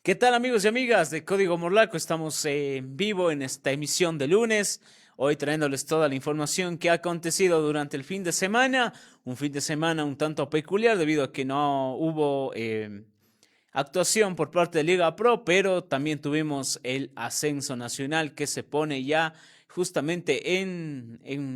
¿Qué tal amigos y amigas de Código Morlaco? Estamos en vivo en esta emisión de lunes, hoy trayéndoles toda la información que ha acontecido durante el fin de semana, un fin de semana un tanto peculiar debido a que no hubo actuación por parte de Liga Pro, pero también tuvimos el ascenso nacional que se pone ya justamente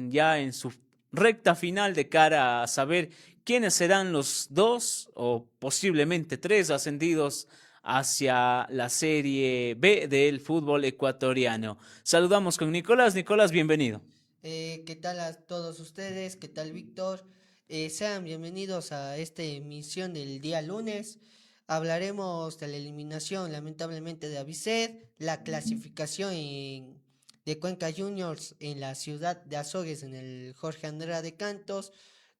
ya en su recta final de cara a saber quiénes serán los dos o posiblemente tres ascendidos hacia la Serie B del fútbol ecuatoriano. Saludamos con Nicolás. Nicolás, bienvenido. ¿Qué tal a todos ustedes? ¿Qué tal, Víctor? Sean bienvenidos a esta emisión del día lunes. Hablaremos de la eliminación, lamentablemente, de Aviced, la clasificación de Cuenca Juniors en la ciudad de Azogues, en el Jorge Andrade Cantos.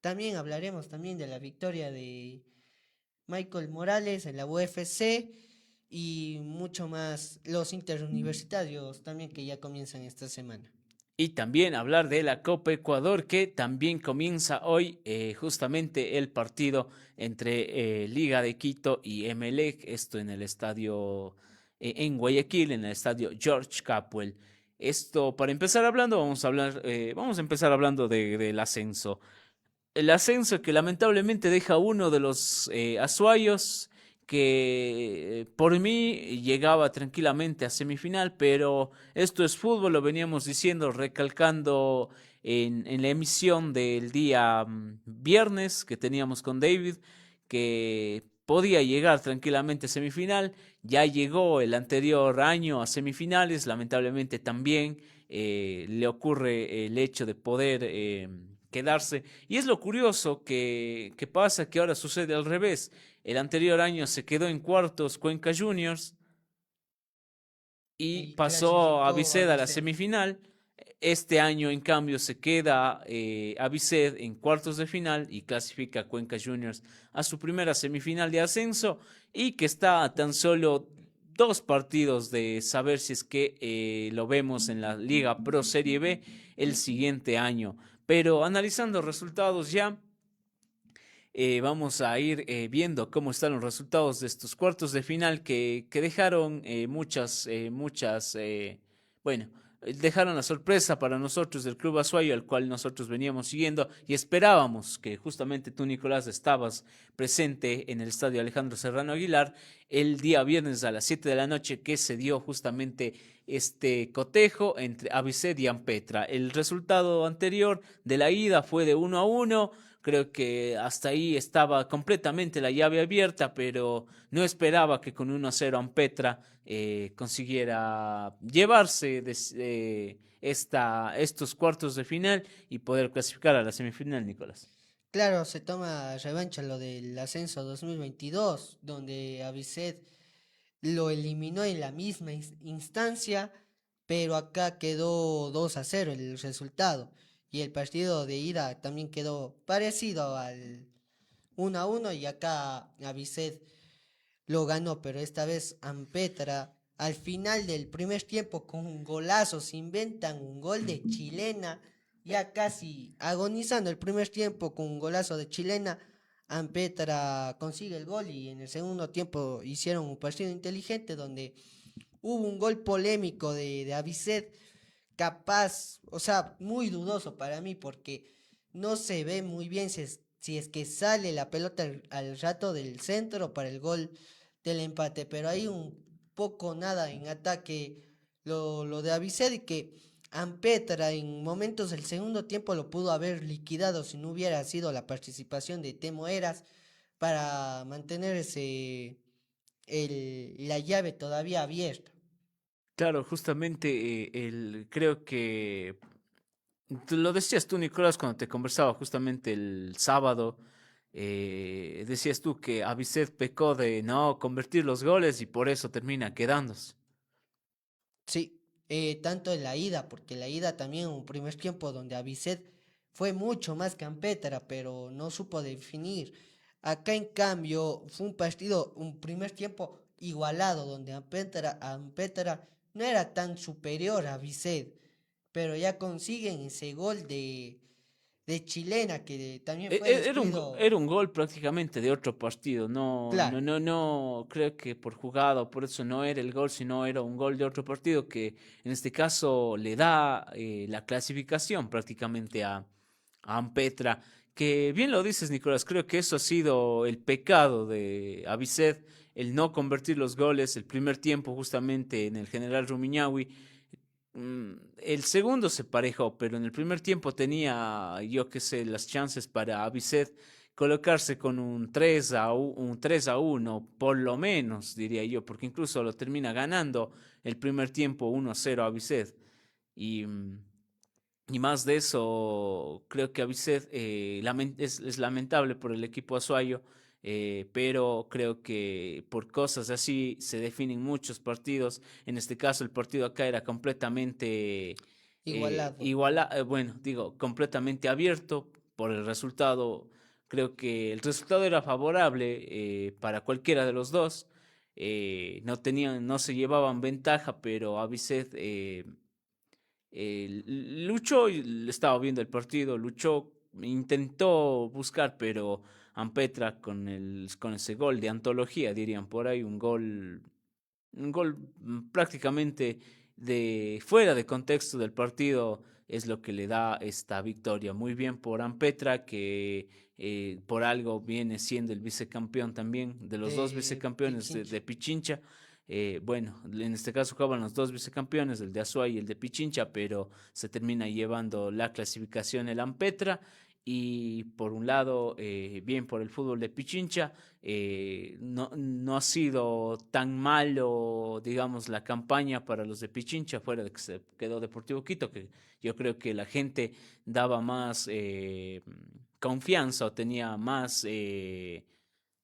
También hablaremos también de la victoria de Michael Morales en la UFC y mucho más. Los interuniversitarios también que ya comienzan esta semana. Y también hablar de la Copa Ecuador, que también comienza hoy justamente el partido entre Liga de Quito y Emelec, esto en el estadio en Guayaquil, en el estadio George Capwell. Esto, para empezar hablando, vamos a empezar hablando del ascenso. El ascenso que lamentablemente deja uno de los azuayos que por mí llegaba tranquilamente a semifinal, pero esto es fútbol, lo veníamos diciendo, recalcando en la emisión del día viernes que teníamos con David, que podía llegar tranquilamente a semifinal, ya llegó el anterior año a semifinales, lamentablemente también le ocurre el hecho de poder quedarse. Y es lo curioso que pasa que ahora sucede al revés. El anterior año se quedó en cuartos Cuenca Juniors y Y pasó a clasificó a Biced a la Viced. semifinal. Este año, en cambio, se queda a Biced en cuartos de final y clasifica a Cuenca Juniors a su primera semifinal de ascenso y que está a tan solo dos partidos de saber si es que lo vemos en la Liga Pro Serie B el siguiente año. Pero analizando resultados ya, vamos a ir viendo cómo están los resultados de estos cuartos de final que dejaron bueno, dejaron la sorpresa para nosotros del Club Azuayo, al cual nosotros veníamos siguiendo y esperábamos que justamente tú, Nicolás, estabas presente en el estadio Alejandro Serrano Aguilar el día viernes a las 7 de la noche que se dio justamente este cotejo entre Aviced y Ampetra. El resultado anterior de la ida fue de 1-1. Creo que hasta ahí estaba completamente la llave abierta, pero no esperaba que con 1-0 Ampetra consiguiera llevarse estos cuartos de final y poder clasificar a la semifinal, Nicolás. Claro, se toma revancha lo del ascenso 2022, donde Aviced lo eliminó en la misma instancia, pero acá quedó 2-0 el resultado. Y el partido de ida también quedó parecido al 1-1 y acá Aviced lo ganó, pero esta vez Ampetra al final del primer tiempo con un golazo se inventan un gol de chilena, ya casi agonizando el primer tiempo con un golazo de chilena. Ampetra consigue el gol y en el segundo tiempo hicieron un partido inteligente donde hubo un gol polémico de Avicet, capaz, o sea, muy dudoso para mí porque no se ve muy bien si es que sale la pelota al rato del centro para el gol del empate, pero hay un poco nada en ataque lo de Avicet y que Ampetra en momentos del segundo tiempo lo pudo haber liquidado si no hubiera sido la participación de Temo Eras para mantener la llave todavía abierta. Claro, justamente creo que lo decías tú, Nicolás, cuando te conversaba justamente el sábado. Decías tú que Avicet pecó de no convertir los goles y por eso termina quedándose. Sí, tanto en la ida, porque la ida también un primer tiempo donde Avicet fue mucho más campétara, pero no supo definir. Acá en cambio fue un partido, un primer tiempo igualado, donde Ampétara no era tan superior a Avicet, pero ya consiguen ese gol de chilena que también fue Era destruido. un gol prácticamente de otro partido. Claro, No creo que por jugada, por eso no era el gol, sino era un gol de otro partido que en este caso le da la clasificación prácticamente a Ampetra. Que bien lo dices, Nicolás, creo que eso ha sido el pecado de Avicet, el no convertir los goles, el primer tiempo justamente en el General Rumiñahui. El segundo se parejó, pero en el primer tiempo tenía, yo qué sé, las chances para Avicet colocarse con un 3-1 por lo menos, diría yo, porque incluso lo termina ganando el primer tiempo 1-0 a Avicet. Y, y más de eso, creo que Avicet es lamentable por el equipo azuayo, pero creo que por cosas así se definen muchos partidos. En este caso, el partido acá era completamente igualado. bueno, digo, completamente abierto por el resultado. Creo que el resultado era favorable para cualquiera de los dos. No se llevaban ventaja, pero Avicet luchó, y estaba viendo el partido, luchó, intentó buscar, pero Ampetra con ese gol de antología, dirían por ahí, un gol prácticamente de fuera de contexto del partido, es lo que le da esta victoria. Muy bien por Ampetra, que por algo viene siendo el vicecampeón también, de los dos De vicecampeones Pichincha. de Pichincha. Bueno, en este caso jugaban los dos vicecampeones, el de Azuay y el de Pichincha, pero se termina llevando la clasificación el Ampetra. Y por un lado, bien por el fútbol de Pichincha, no ha sido tan malo, digamos, la campaña para los de Pichincha, fuera de que se quedó Deportivo Quito, que yo creo que la gente daba más confianza o tenía más,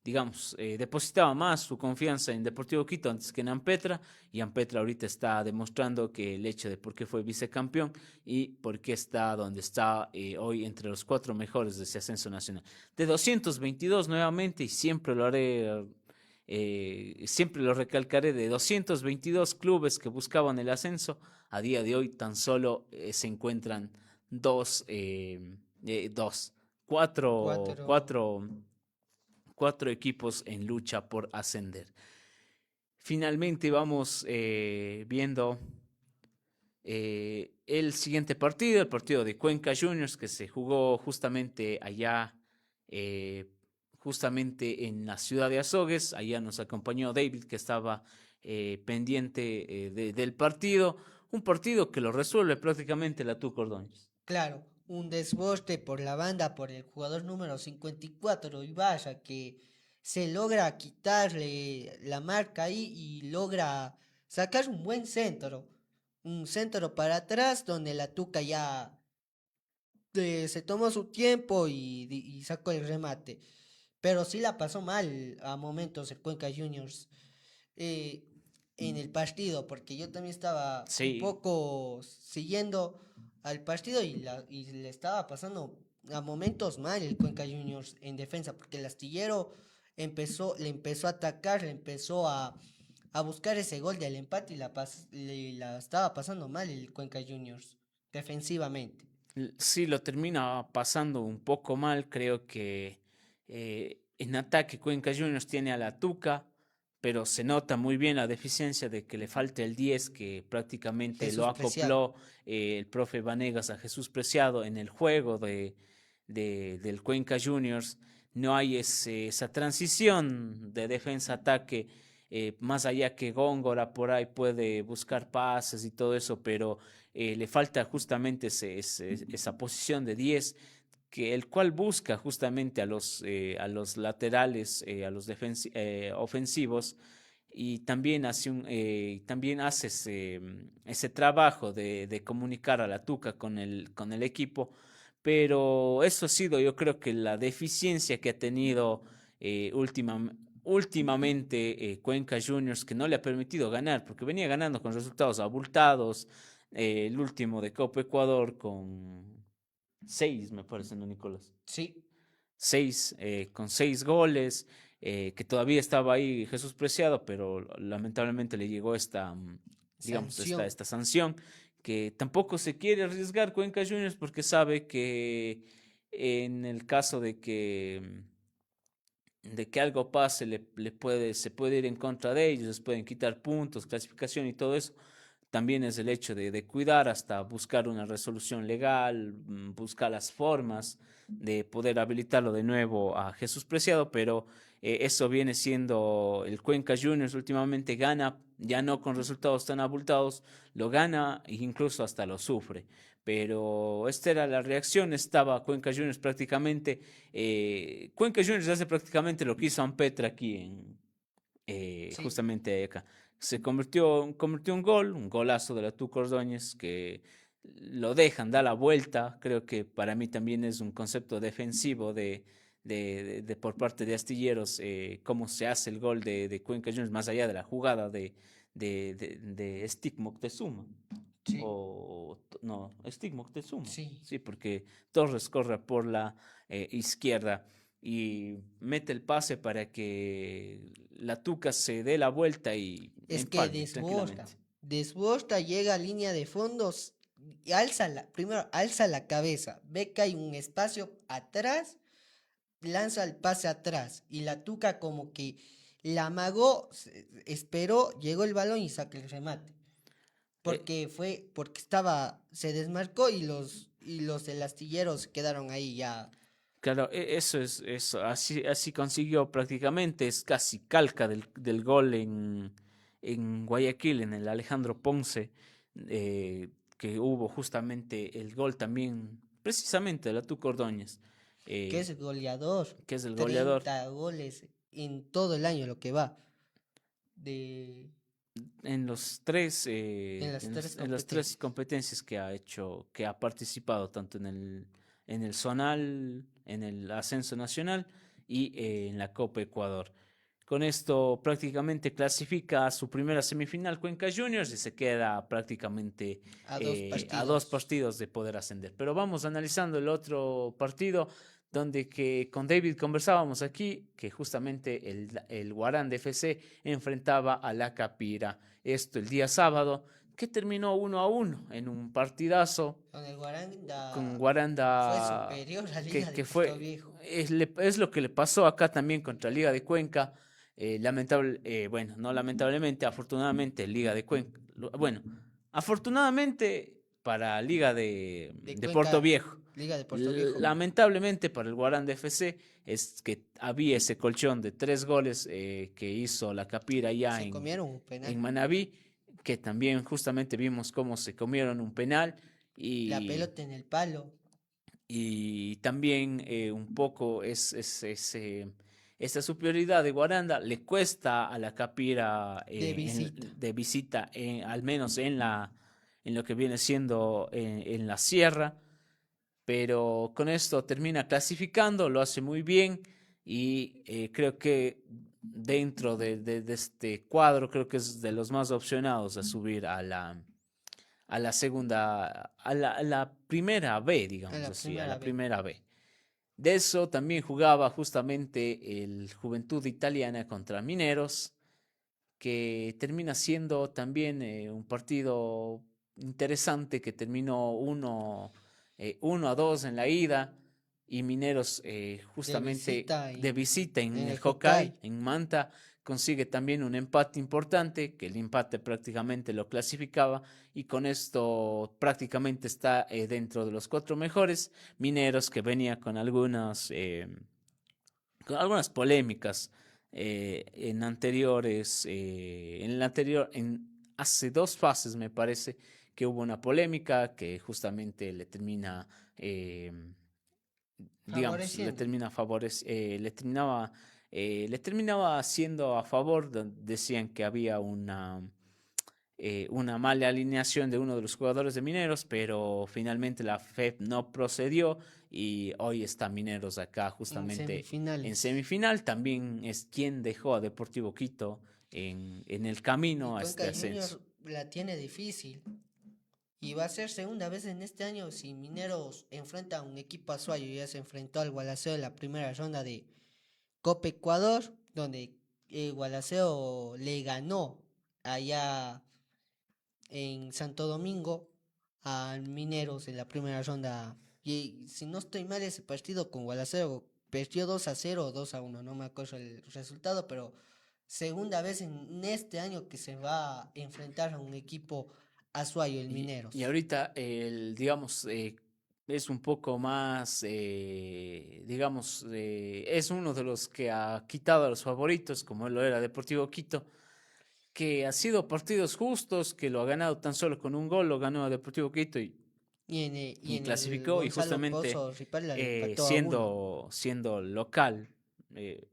digamos, depositaba más su confianza en Deportivo Quito antes que en Ampetra, y Ampetra ahorita está demostrando que el hecho de por qué fue vicecampeón y por qué está donde está hoy entre los cuatro mejores de ese ascenso nacional. De 222 nuevamente, y siempre lo haré, siempre lo recalcaré, de 222 clubes que buscaban el ascenso, a día de hoy tan solo se encuentran dos, dos, cuatro, Cuatro. cuatro cuatro equipos en lucha por ascender. Finalmente vamos viendo el siguiente partido, el partido de Cuenca Juniors, que se jugó justamente allá, eh, justamente en la ciudad de Azogues. Allá nos acompañó David, que estaba pendiente del partido. Un partido que lo resuelve prácticamente la Tuca Ordóñez. Claro, un desborde por la banda por el jugador número 54, Ibarra, que se logra quitarle la marca ahí y logra sacar un buen centro. Un centro para atrás donde la Tuca ya se tomó su tiempo y sacó el remate. Pero sí la pasó mal a momentos el Cuenca Juniors eh, en el partido, porque yo también estaba un Sí, poco siguiendo al partido y le estaba pasando a momentos mal el Cuenca Juniors en defensa, porque el astillero le empezó a atacar, le empezó a buscar ese gol del empate y la estaba pasando mal el Cuenca Juniors defensivamente. Sí, lo termina pasando un poco mal. Creo que en ataque Cuenca Juniors tiene a la Tuca, pero se nota muy bien la deficiencia de que le falta el 10, que prácticamente lo Jesús Preciado. acopló el profe Vanegas a Jesús Preciado en el juego del Cuenca Juniors. No hay esa transición de defensa-ataque, más allá que Góngora por ahí puede buscar pases y todo eso, pero le falta justamente esa posición de 10, el cual busca justamente a los laterales, a los ofensivos, y también también hace ese trabajo de comunicar a la Tuca con el equipo, pero eso ha sido, yo creo que la deficiencia que ha tenido últimamente Cuenca Juniors, que no le ha permitido ganar, porque venía ganando con resultados abultados, el último de Copa Ecuador con seis, me parece, ¿no, Nicolás? Sí, Seis, con 6 goles, que todavía estaba ahí Jesús Preciado, pero lamentablemente le llegó digamos, sanción. esta sanción, que tampoco se quiere arriesgar Cuenca Juniors porque sabe que en el caso de que algo pase, se puede ir en contra de ellos, les pueden quitar puntos, clasificación y todo eso. También es el hecho de cuidar hasta buscar una resolución legal, buscar las formas de poder habilitarlo de nuevo a Jesús Preciado, pero eso viene siendo el Cuenca Juniors últimamente gana, ya no con resultados tan abultados, lo gana e incluso hasta lo sufre. Pero esta era la reacción, estaba Cuenca Juniors prácticamente, Cuenca Juniors hace prácticamente lo que hizo Ampetra aquí Sí, justamente acá. Convirtió un golazo de la Tuco Ordóñez que lo dejan, da la vuelta. Creo que para mí también es un concepto defensivo de por parte de Astilleros, cómo se hace el gol de Cuenca Juniors, más allá de la jugada de Stick Moctezuma. sí, No, Stick Moctezuma. sí. Sí, porque Torres corre por la izquierda y mete el pase para que la Tuca se dé la vuelta y Es que empalme tranquilamente. desborda, llega a línea de fondos y primero alza la cabeza, ve que hay un espacio atrás, lanza el pase atrás y la Tuca como que la amagó, esperó, llegó el balón y saca el remate. Eh, Porque se desmarcó y los del astillero se quedaron ahí ya. claro, eso, así consiguió prácticamente, es casi calca del gol en Guayaquil, en el Alejandro Ponce, que hubo justamente el gol también, precisamente de la Tuca Ordóñez, Que eh, es goleador, que es el goleador 30 goles en todo el año lo que va de en los tres, en las tres en las tres competencias. competencias que ha hecho, que ha participado, tanto en el zonal, en el ascenso nacional y en la Copa Ecuador. Con esto prácticamente clasifica a su primera semifinal Cuenca Juniors y se queda prácticamente A dos a dos partidos. partidos de poder ascender. Pero vamos analizando el otro partido donde que con David conversábamos aquí que justamente el Guarán de FC enfrentaba a la Capira. Esto el día sábado, que terminó 1-1 en un partidazo Con el con Guaranda fue Guaranda, superior a Liga de que Puerto fue, Viejo. es lo que le pasó acá también contra Liga de Cuenca. Bueno, no lamentablemente, afortunadamente Liga de Cuenca, bueno, afortunadamente para Liga De de Puerto Cuenca, Viejo. Liga de Puerto Viejo. Lamentablemente para el Guaranda FC es que había ese colchón de 3 goles que hizo la Capira ya Se comieron un penal. en Manabí, que también justamente vimos cómo se comieron un penal La y, pelota en el palo. y también un poco esa superioridad de Guaranda le cuesta a la Capira De visita. de visita, al menos en lo que viene siendo en la sierra, pero con esto termina clasificando, lo hace muy bien y creo que dentro de este cuadro creo que es de los más opcionados a subir a la segunda, a la primera B, A digamos la así, a primera la vez. primera B. De eso también jugaba justamente el Juventud Italiana contra Mineros, que termina siendo también un partido interesante que terminó 1-2 en la ida y Mineros De justamente visita de visita en en el el Hokkaido, Hokkaido. en Manta, consigue también un empate importante, que el empate prácticamente lo clasificaba y con esto prácticamente está dentro de los 4 mejores. Mineros que venía con algunas polémicas en el anterior, hace 2 fases me parece que hubo una polémica que justamente eh, digamos, Favoreciendo. le terminaba haciendo a favor, decían que había una mala alineación de uno de los jugadores de Mineros, pero finalmente la FEP no procedió y hoy está Mineros acá En justamente en semifinales. semifinal. También es quien dejó a Deportivo Quito en el Y camino a Cuenca este ascenso. Junior la tiene difícil. Y va a ser segunda vez en este año si Mineros enfrenta a un equipo azuayo. Ya se enfrentó al Gualaceo en la primera ronda de Copa Ecuador, donde Gualaceo le ganó allá en Santo Domingo a Mineros en la primera ronda Y si no estoy mal, ese partido con Gualaceo perdió 2-0 o 2-1, no me acuerdo el resultado, pero segunda vez en este año que se va a enfrentar a un equipo azuayo, el Y Mineros. ahorita, digamos, es un poco más, digamos, es uno de los que ha quitado a los favoritos, como lo era Deportivo Quito, que ha sido partidos justos, que lo ha ganado tan solo con un gol, lo ganó a Deportivo Quito Y y en el clasificó, y Gonzalo justamente Pozo Ripala le empató a uno. siendo local, eh,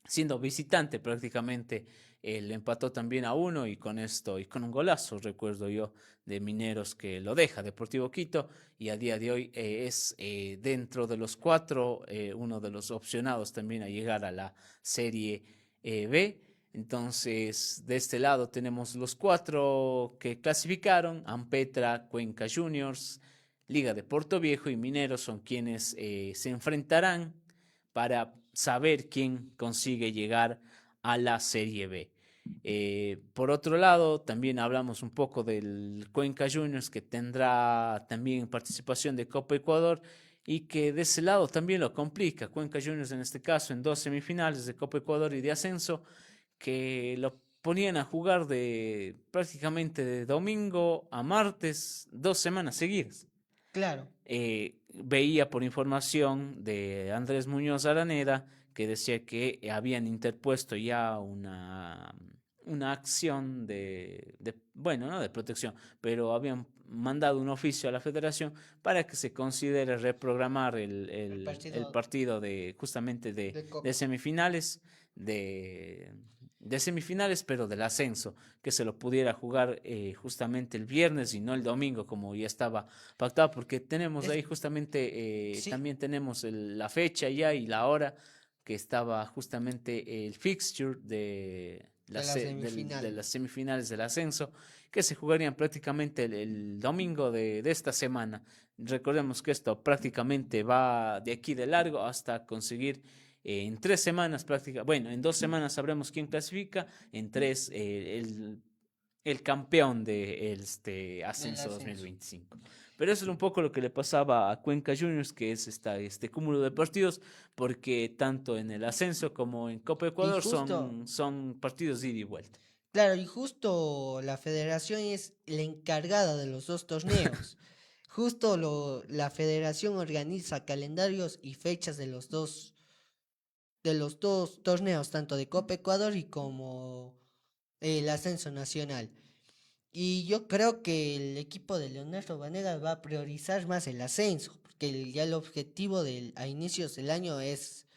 siendo visitante prácticamente, le empató también a uno y con esto, y con un golazo, recuerdo yo, de Mineros que lo deja Deportivo Quito y a día de hoy es dentro de los cuatro, uno de los opcionados también a llegar a la Serie B. Entonces, de este lado tenemos los cuatro que clasificaron: Ampetra, Cuenca Juniors, Liga de Puerto Viejo y Mineros son quienes se enfrentarán para saber quién consigue llegar a la Serie B. Por otro lado, también hablamos un poco del Cuenca Juniors, que tendrá también participación de Copa Ecuador y que de ese lado también lo complica. Cuenca Juniors en este caso en dos semifinales de Copa Ecuador y de ascenso, que lo ponían a jugar de prácticamente de domingo a martes, 2 semanas seguidas. Claro, Veía por información de Andrés Muñoz Araneda que decía que habían interpuesto ya una acción bueno, no de protección, pero habían mandado un oficio a la federación para que se considere reprogramar el el partido partido de justamente de de Copa. semifinales, de, de semifinales, pero del ascenso, que se lo pudiera jugar justamente el viernes y no el domingo, como ya estaba pactado, porque tenemos Es, ahí justamente, sí, también tenemos la fecha ya y la hora, que estaba justamente el fixture de la de semifinal. las semifinales del ascenso, que se jugarían prácticamente el domingo de esta semana. Recordemos que esto prácticamente va de aquí de largo hasta conseguir en 3 semanas prácticamente, bueno, en 2 semanas sabremos quién clasifica, en tres el campeón de este Del ascenso ascenso. 2025. Pero eso es un poco lo que le pasaba a Cuenca Juniors, que es este cúmulo de partidos, porque tanto en el ascenso como en Copa Y Ecuador justo, son partidos de ida y vuelta. claro, y justo la federación es la encargada de los dos torneos. Justo la federación organiza calendarios y fechas de los dos torneos, tanto de Copa Ecuador y como el ascenso nacional. Y yo creo que el equipo de Leonardo Vanegas va a priorizar más el ascenso, porque ya el objetivo a inicios del año es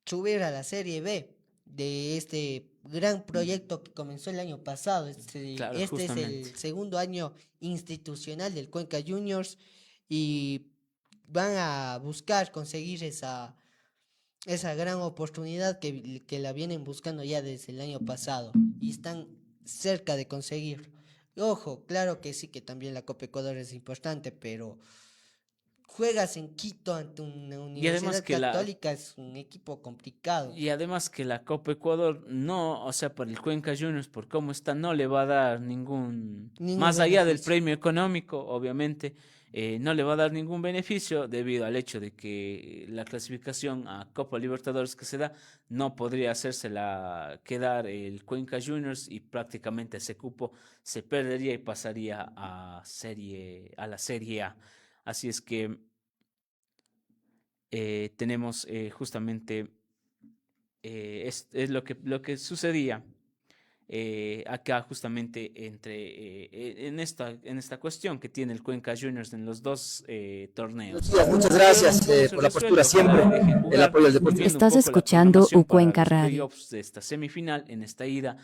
subir a la Serie B de este gran proyecto que comenzó el año pasado. Claro, Este es el justamente. segundo año institucional del Cuenca Juniors y van a buscar conseguir esa gran oportunidad que la vienen buscando ya desde el año pasado y están cerca de conseguirlo. Ojo, claro que sí que también la Copa Ecuador es importante, pero juegas en Quito ante una Y además universidad que la, católica, es un equipo complicado. Y además que la Copa Ecuador no, o sea, para el Cuenca Juniors, por cómo está, no le va a dar Ningún más allá del beneficio. premio económico, obviamente, no le va a dar ningún beneficio debido al hecho de que la clasificación a Copa Libertadores que se da no podría hacérsela quedar el Cuenca Juniors y prácticamente ese cupo se perdería y pasaría a la Serie A. Así es que tenemos justamente es lo que sucedía acá justamente en esta cuestión que tiene el Cuenca Juniors en los dos torneos. Muchas Y aún gracias no se por la postura resuelve, ojalá siempre, le dejen el jugar, apoyo al deporte. viendo un Estás poco la escuchando programación para Ucuenca los Radio. playoffs de esta semifinal. En esta ida,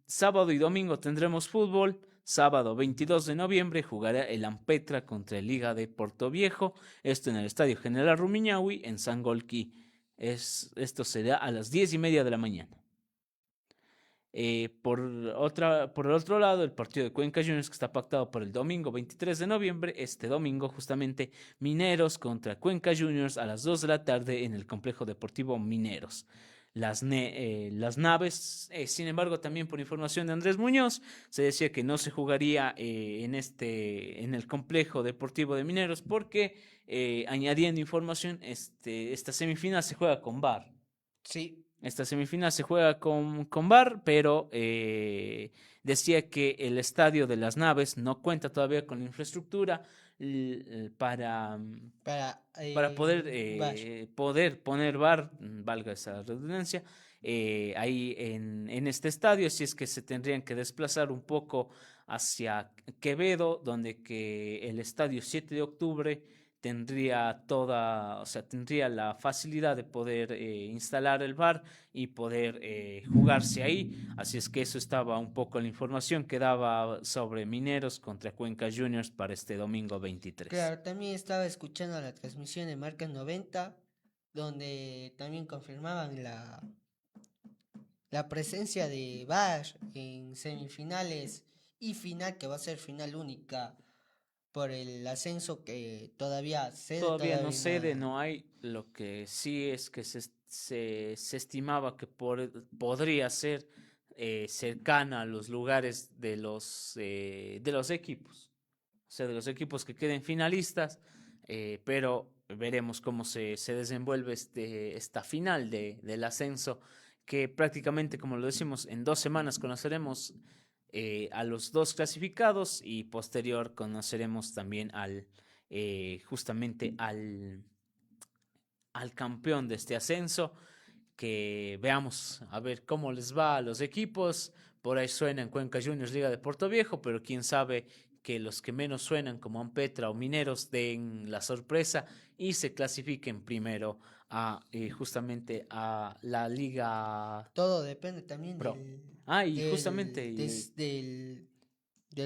sábado y domingo tendremos fútbol. Sábado 22 de noviembre jugará el Ampetra contra el Liga de Portoviejo, esto en el Estadio General Rumiñahui en Sangolquí. Esto será a las 10:30 de la mañana. Por el otro lado, el partido de Cuenca Juniors que está pactado para el domingo 23 de noviembre, este domingo justamente, Mineros contra Cuenca Juniors a las 2 de la tarde en el Complejo Deportivo Mineros. las naves. Sin embargo, también por información de Andrés Muñoz, se decía que no se jugaría en el complejo deportivo de Mineros porque, añadiendo información, esta semifinal se juega con VAR. Sí, Esta semifinal se juega con VAR, pero decía que el estadio de las naves no cuenta todavía con la infraestructura para para poder, Bash. poder poner VAR, valga esa redundancia, ahí en este estadio, si es que se tendrían que desplazar un poco hacia Quevedo, donde que el estadio 7 de octubre tendría toda, o sea, tendría la facilidad de poder instalar el VAR y poder jugarse ahí. Así es que eso estaba un poco la información que daba sobre Mineros contra Cuenca Juniors para este domingo 23. Claro, también estaba escuchando la transmisión de Marca 90, donde también confirmaban la presencia de Bash en semifinales y final, que va a ser final única por el ascenso que todavía cede, Todavía no todavía cede, no. no hay. Lo que sí es que se estimaba que podría ser cercana a los lugares de los equipos, o sea, de los equipos que queden finalistas, pero veremos cómo se desenvuelve esta final del ascenso, que prácticamente, como lo decimos, en 2 semanas conoceremos a los dos clasificados y posterior conoceremos también justamente al campeón de este ascenso, que veamos a ver cómo les va a los equipos. Por ahí suenan Cuenca Juniors, Liga de Puerto Viejo, pero quién sabe que los que menos suenan, como Ampetra o Mineros, den la sorpresa y se clasifiquen primero justamente a la Liga Todo depende también Pro. Y justamente, del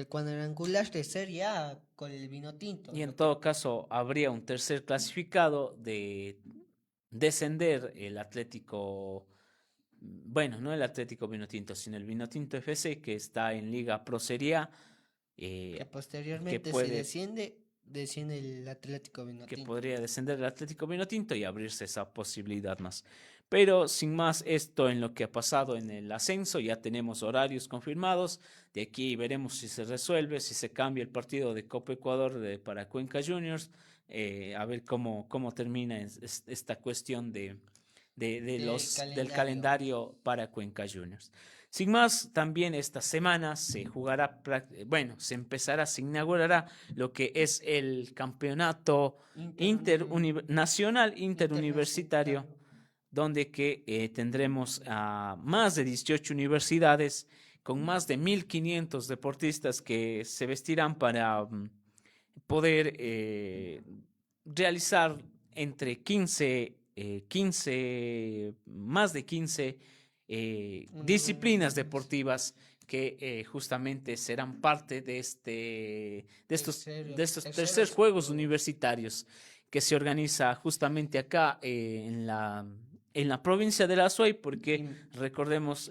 cuadrangular de Serie A con el vino tinto. y en Lo que todo caso habría un tercer clasificado de descender el Atlético. Bueno, no el Atlético Vinotinto, sino el Vinotinto FC, que está en Liga Pro Serie A, que que posteriormente si puede, desciende el Atlético que Vinotinto. podría descender el Atlético Vinotinto y abrirse esa posibilidad más. Pero sin más, esto en lo que ha pasado en el ascenso, ya tenemos horarios confirmados. De aquí veremos si se resuelve, si se cambia el partido de Copa Ecuador para Cuenca Juniors, a ver cómo termina esta cuestión del Calendario. calendario para Cuenca Juniors. Sin más, también esta semana se jugará, bueno, se inaugurará lo que es el campeonato nacional interuniversitario, Interuniversitario. donde que tendremos a más de 18 universidades con más de 1.500 deportistas que se vestirán para poder realizar entre 15, más de 15 disciplinas Universidades. deportivas que justamente serán parte de estos terceros Terceros Juegos Juegos. Universitarios que se organiza justamente acá en la provincia de la Suay, porque Y recordemos,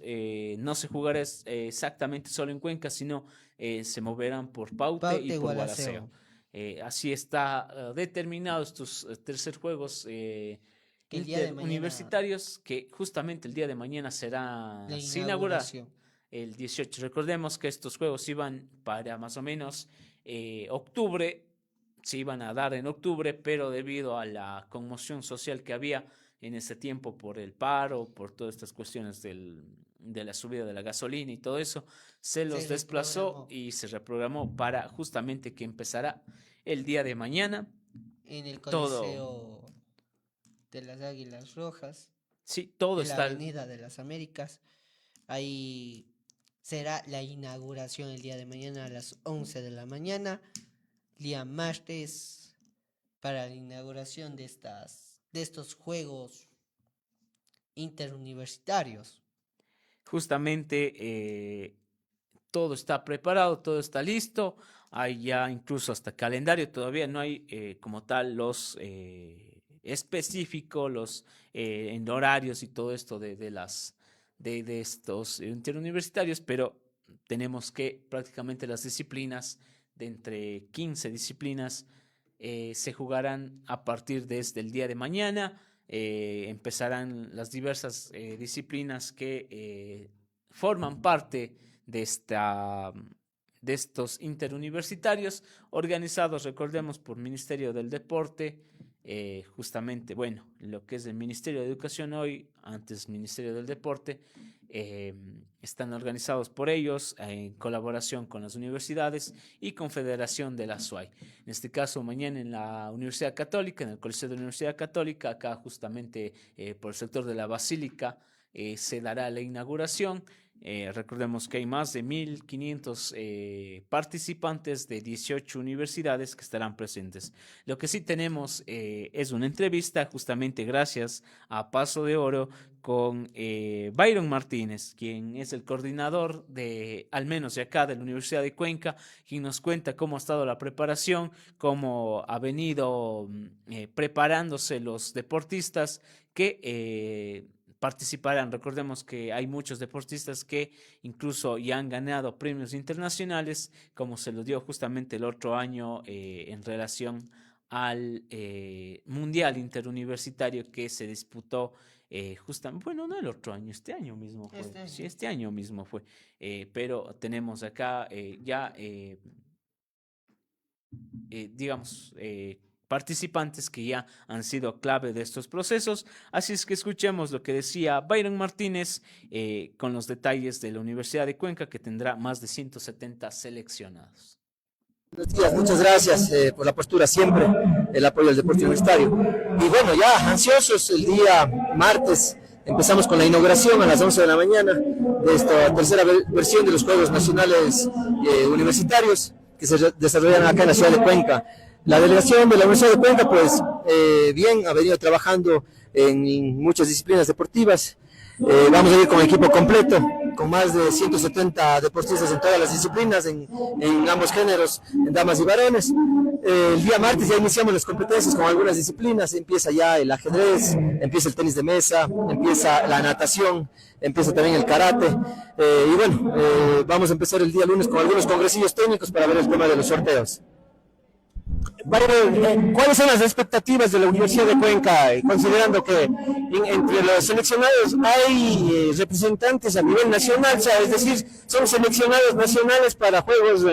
no se jugará exactamente solo en Cuenca, sino se moverán por Paute y Paute por Gualaceo. Gualaceo. Así está determinado estos tercer juegos Que el día de mañana interuniversitarios que justamente el día de mañana la se inaugura inauguración. el 18. Recordemos que estos juegos iban para más o menos octubre, se iban a dar en octubre, pero debido a la conmoción social que había en ese tiempo por el paro, por todas estas cuestiones de la subida de la gasolina y todo eso, se Se los desplazó reprogramó y se reprogramó para justamente que empezara el día de mañana. en el Todo, Coliseo de las Águilas Rojas, sí, todo en la está. Avenida de las Américas. Ahí será la inauguración el día de mañana a las 11 de la mañana, día martes, para la inauguración de estos Juegos Interuniversitarios. Justamente todo está preparado, todo está listo. Hay ya incluso hasta calendario, todavía no hay como tal los específicos, los en horarios y todo esto de estos interuniversitarios, pero tenemos que prácticamente las disciplinas, de entre 15 disciplinas, se jugarán a partir desde el día de mañana empezarán las diversas disciplinas que forman parte de estos interuniversitarios organizados, recordemos, por Ministerio del Deporte, justamente, bueno, lo que es el Ministerio de Educación hoy, antes Ministerio del Deporte, están organizados por ellos en colaboración con las universidades y Confederación de la SUAY. En este caso, mañana en la Universidad Católica, en el Coliseo de la Universidad Católica, acá justamente por el sector de la Basílica, se dará la inauguración. Recordemos que hay más de 1.500 participantes de 18 universidades que estarán presentes. Lo que sí tenemos es una entrevista, justamente gracias a Paso de Oro, con Byron Martínez, quien es el coordinador al menos de acá, de la Universidad de Cuenca, quien nos cuenta cómo ha estado la preparación, cómo ha venido preparándose los deportistas que participarán. Recordemos que hay muchos deportistas que incluso ya han ganado premios internacionales, como se lo dio justamente el otro año en relación al Mundial Interuniversitario que se disputó justamente, bueno, no el otro año, este año mismo fue. Sí, este año mismo fue. Pero tenemos acá digamos, participantes que ya han sido clave de estos procesos. Así es que escuchemos lo que decía Byron Martínez con los detalles de la Universidad de Cuenca, que tendrá más de 170 seleccionados. Buenos días, muchas gracias por la postura siempre, el apoyo al deporte universitario. Y bueno, ya ansiosos, el día martes empezamos con la inauguración a las 11 de la mañana de esta tercera versión de los Juegos Nacionales Universitarios que se desarrollan acá en la ciudad de Cuenca. La delegación de la Universidad de Cuenca, pues bien, ha venido trabajando en muchas disciplinas deportivas. Vamos a ir con equipo completo, con más de 170 deportistas en todas las disciplinas, en ambos géneros, en damas y varones. El día martes ya iniciamos las competencias con algunas disciplinas, empieza ya el ajedrez, empieza el tenis de mesa, empieza la natación, empieza también el karate. Y bueno, vamos a empezar el día lunes con algunos congresillos técnicos para ver el tema de los sorteos. ¿Cuáles son las expectativas de la Universidad de Cuenca, considerando que entre los seleccionados hay representantes a nivel nacional, es decir, son seleccionados nacionales para juegos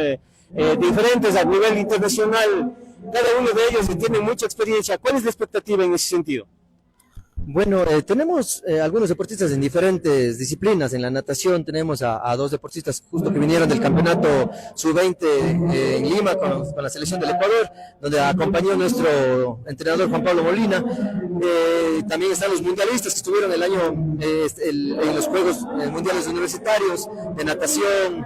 diferentes a nivel internacional? Cada uno de ellos tiene mucha experiencia. ¿Cuál es la expectativa en ese sentido? Bueno, tenemos algunos deportistas en diferentes disciplinas. En la natación tenemos a dos deportistas justo que vinieron del campeonato sub-20 en Lima con la selección del Ecuador, donde acompañó nuestro entrenador Juan Pablo Molina. También están los mundialistas que estuvieron el año en los Juegos Mundiales Universitarios de natación,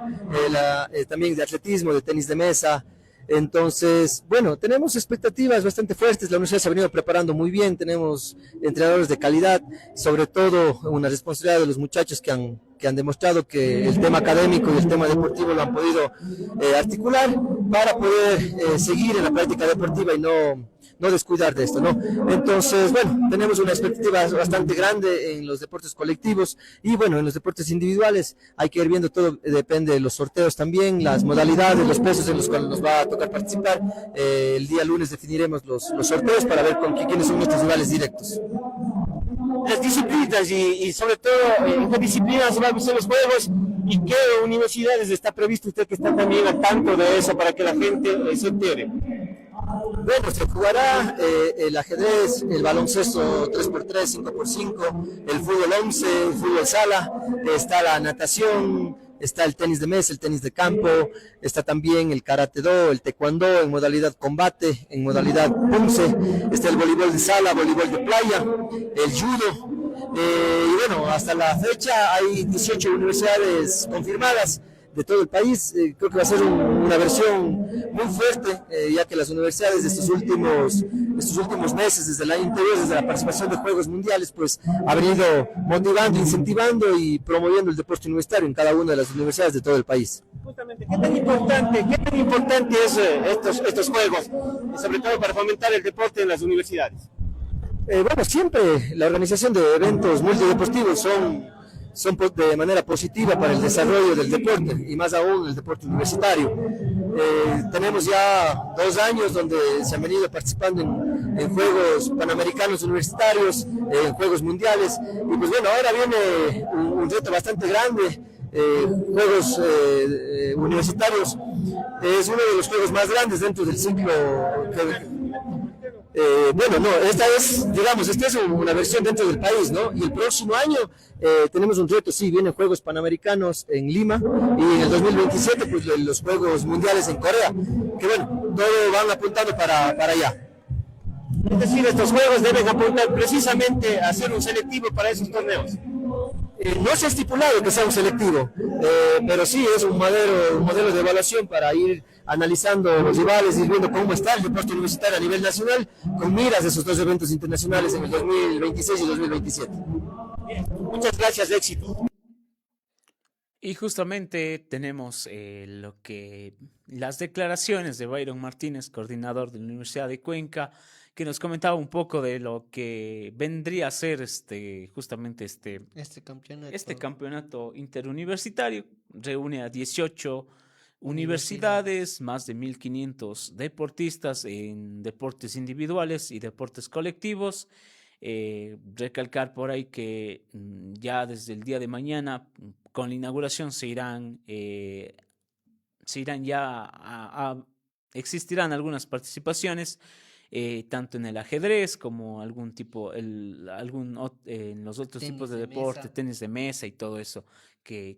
también de atletismo, de tenis de mesa. Entonces, bueno, tenemos expectativas bastante fuertes, la universidad se ha venido preparando muy bien, tenemos entrenadores de calidad, sobre todo una responsabilidad de los muchachos que han demostrado que el tema académico y el tema deportivo lo han podido articular para poder seguir en la práctica deportiva y no descuidar de esto, ¿no? Entonces, bueno, tenemos una expectativa bastante grande en los deportes colectivos y bueno, en los deportes individuales hay que ir viendo todo, depende de los sorteos también, las modalidades, los pesos en los cuales nos va a tocar participar. El día lunes definiremos los sorteos para ver quiénes son nuestros rivales directos. Las disciplinas y sobre todo en qué disciplinas van a ser los juegos y qué universidades está previsto usted que está también al tanto de eso para que la gente se entere. Bueno, se jugará el ajedrez, el baloncesto 3x3, 5x5, el fútbol 11, el fútbol sala, está la natación, está el tenis de mesa, el tenis de campo, está también el karate do, el taekwondo en modalidad combate, en modalidad punce, está el voleibol de sala, voleibol de playa, el judo, y bueno, hasta la fecha hay 18 universidades confirmadas de todo el país. Creo que va a ser una versión muy fuerte, ya que las universidades de estos últimos meses, desde el año anterior, desde la participación de Juegos Mundiales, pues ha venido motivando, incentivando y promoviendo el deporte universitario en cada una de las universidades de todo el país. Justamente, ¿qué tan importante es estos juegos, sobre todo para fomentar el deporte en las universidades? Bueno, siempre la organización de eventos multideportivos son de manera positiva para el desarrollo del deporte y más aún el deporte universitario. Tenemos ya 2 años donde se han venido participando en en Juegos Panamericanos Universitarios, en Juegos Mundiales. Y pues bueno, ahora viene un reto bastante grande. Juegos universitarios es uno de los juegos más grandes dentro del ciclo bueno, no, esta es una versión dentro del país, ¿no? Y el próximo año tenemos un reto, sí, vienen Juegos Panamericanos en Lima y en el 2027 pues los Juegos Mundiales en Corea, que bueno, todo van apuntando para allá. Es decir, estos juegos deben apuntar precisamente a ser un selectivo para esos torneos. No se ha estipulado que sea un selectivo, pero sí es un modelo de evaluación para ir analizando los rivales y viendo cómo está el deporte universitario a nivel nacional, con miras a esos dos eventos internacionales en el 2026 y 2027. Bien, muchas gracias, éxito. Y justamente tenemos las declaraciones de Byron Martínez, coordinador de la Universidad de Cuenca, que nos comentaba un poco de lo que vendría a ser este campeonato interuniversitario. Reúne a 18 universidades, más de 1.500 deportistas en deportes individuales y deportes colectivos. Recalcar por ahí que ya desde el día de mañana, con la inauguración, existirán algunas participaciones, tanto en el ajedrez como en los otros tipos de deporte, tenis de mesa y todo eso, que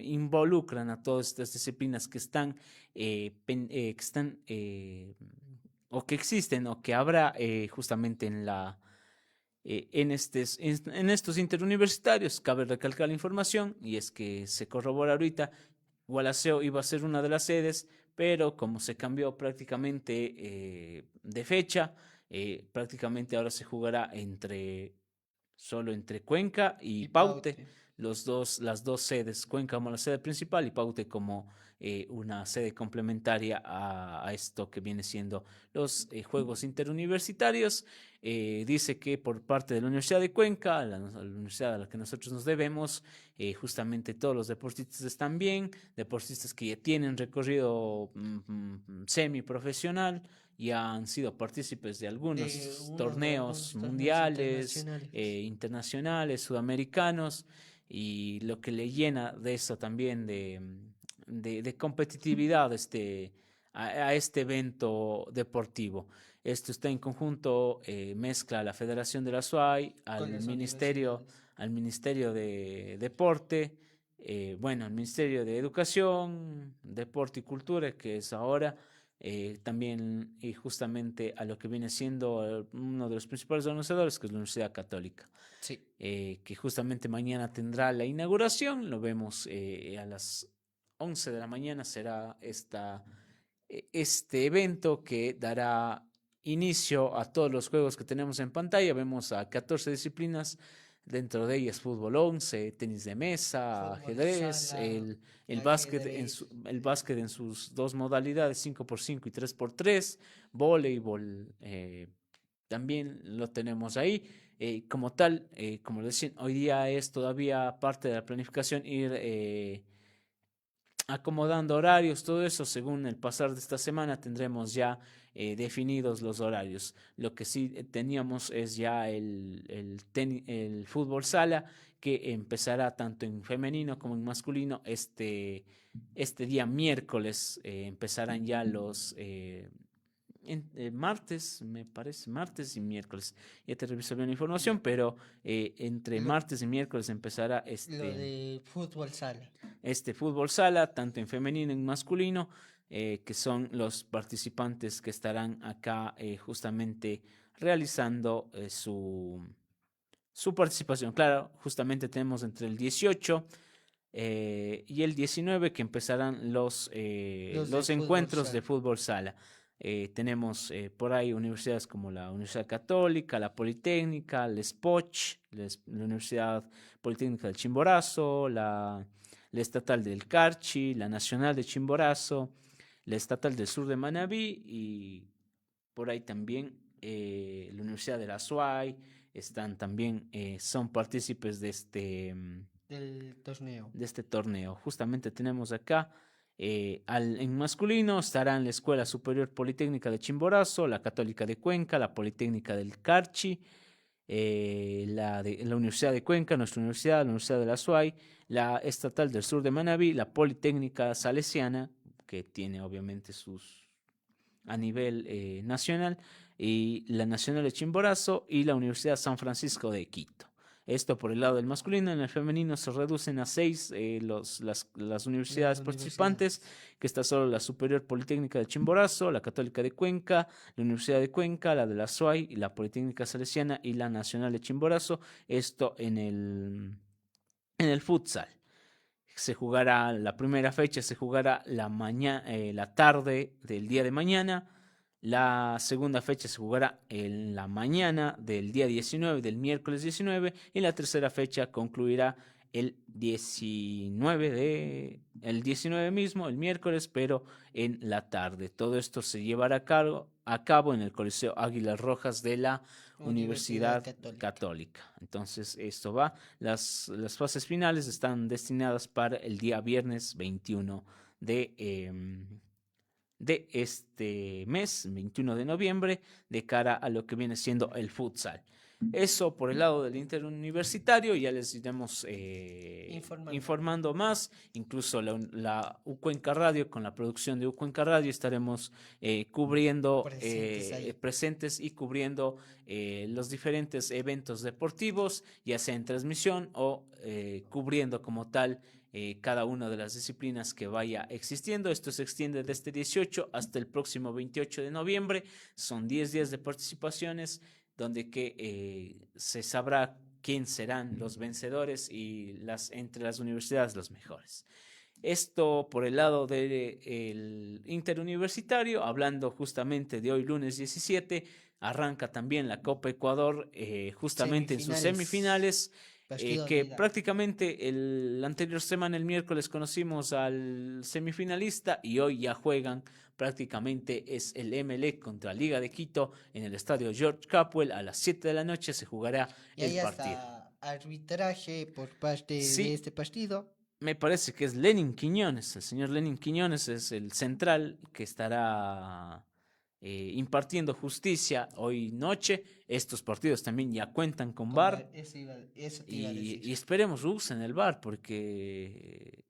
involucran a todas estas disciplinas que están, o que existen, o que habrá justamente en estos interuniversitarios. Cabe recalcar la información, y es que se corrobora ahorita, Gualaceo iba a ser una de las sedes, pero como se cambió prácticamente de fecha, prácticamente ahora se jugará solo entre Cuenca y Paute. Las dos sedes, Cuenca como la sede principal y Paute como una sede complementaria a esto que viene siendo los Juegos Interuniversitarios. Dice que por parte de la Universidad de Cuenca, la universidad a la que nosotros nos debemos, justamente todos los deportistas están bien, deportistas que ya tienen recorrido semiprofesional, ya han sido partícipes de algunos torneos mundiales, internacionales, sudamericanos, y lo que le llena de eso también de competitividad a este evento deportivo. Esto está en conjunto, mezcla la Federación de la SUAY al Ministerio de Deporte, al Ministerio de Educación, Deporte y Cultura, que es ahora, también y justamente a lo que viene siendo uno de los principales organizadores, que es la Universidad Católica. Sí. Que justamente mañana tendrá la inauguración. Lo vemos a las 11 de la mañana, será este evento que dará inicio a todos los juegos que tenemos en pantalla. Vemos a 14 disciplinas, dentro de ellas fútbol 11, tenis de mesa, ajedrez, el básquet en sus dos modalidades, 5x5 y 3x3, voleibol, también lo tenemos ahí. Como tal, como decía, hoy día es todavía parte de la planificación ir acomodando horarios, todo eso. Según el pasar de esta semana tendremos ya definidos los horarios. Lo que sí teníamos es ya el fútbol sala, que empezará tanto en femenino como en masculino este día miércoles. Empezarán ya los martes, me parece, martes y miércoles. Ya te reviso bien la información, pero entre martes y miércoles empezará lo de fútbol sala. Este fútbol sala, tanto en femenino y en masculino, que son los participantes que estarán acá justamente realizando su participación. Claro, justamente tenemos entre el 18 y el 19 que empezarán los encuentros de fútbol sala. Tenemos por ahí universidades como la Universidad Católica, la Politécnica, la SPOCH, la Universidad Politécnica del Chimborazo, la Estatal del Carchi, la Nacional de Chimborazo, la Estatal del Sur de Manabí, y por ahí también la Universidad de la SUAY están también, son partícipes del torneo. De este torneo. Justamente tenemos acá En masculino estarán la Escuela Superior Politécnica de Chimborazo, la Católica de Cuenca, la Politécnica del Carchi, la Universidad de Cuenca, nuestra universidad, la Universidad de la SUAY, la Estatal del Sur de Manabí, la Politécnica Salesiana, que tiene obviamente sus a nivel nacional, y la Nacional de Chimborazo y la Universidad San Francisco de Quito. Esto por el lado del masculino. En el femenino se reducen a 6 las universidades participantes, que está solo la Superior Politécnica de Chimborazo, la Católica de Cuenca, la Universidad de Cuenca, la de la SUAY, y la Politécnica Salesiana y la Nacional de Chimborazo. Esto en el futsal. Se jugará la primera fecha, se jugará la tarde del día de mañana. La segunda fecha se jugará en la mañana del día 19, del miércoles 19, y la tercera fecha concluirá el 19 mismo, el miércoles, pero en la tarde. Todo esto se llevará a cabo en el Coliseo Águilas Rojas de la Universidad Católica. Entonces, esto va. Las fases finales están destinadas para el día viernes 21 de este mes, 21 de noviembre, de cara a lo que viene siendo el futsal. Eso por el lado del interuniversitario, ya les iremos informando más. Incluso la Ucuenca Radio, con la producción de Ucuenca Radio, estaremos cubriendo, presentes y cubriendo los diferentes eventos deportivos, ya sea en transmisión o cubriendo como tal cada una de las disciplinas que vaya existiendo. Esto se extiende desde 18 hasta el próximo 28 de noviembre. Son 10 días de participaciones, donde se sabrá quién serán los vencedores y entre las universidades los mejores. Esto por el lado del interuniversitario. Hablando justamente de hoy, lunes 17, arranca también la Copa Ecuador, justamente en sus semifinales. Que prácticamente la anterior semana, el miércoles, conocimos al semifinalista, y hoy ya juegan. Prácticamente es el Emelec contra Liga de Quito en el estadio George Capwell. A las 7 de la noche se jugará el partido. Arbitraje por parte de este partido. Me parece que es Lenin Quiñones. El señor Lenin Quiñones es el central que estará impartiendo justicia hoy noche. Estos partidos también ya cuentan con VAR. Y esperemos usen el VAR, porque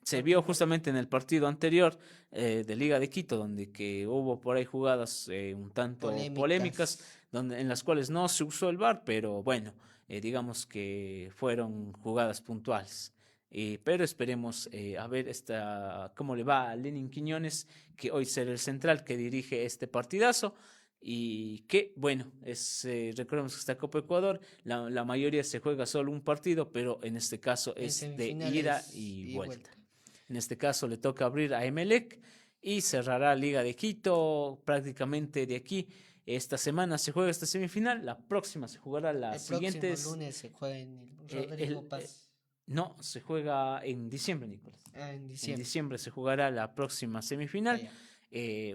se vio justamente en el partido anterior de Liga de Quito, donde que hubo por ahí jugadas un tanto polémicas, en las cuales no se usó el VAR, pero bueno, digamos que fueron jugadas puntuales. Pero esperemos a ver cómo le va a Lenin Quiñones, que hoy será el central que dirige este partidazo. Y que, bueno, recordemos que esta Copa Ecuador, la mayoría se juega solo un partido, pero en este caso es de ida y vuelta. En este caso le toca abrir a Emelec y cerrará Liga de Quito prácticamente de aquí. Esta semana se juega esta semifinal, la próxima se jugará la siguiente. El próximo lunes se juega en el Rodrigo Paz. No, se juega en diciembre, Nicolás. En diciembre. En diciembre se jugará la próxima semifinal.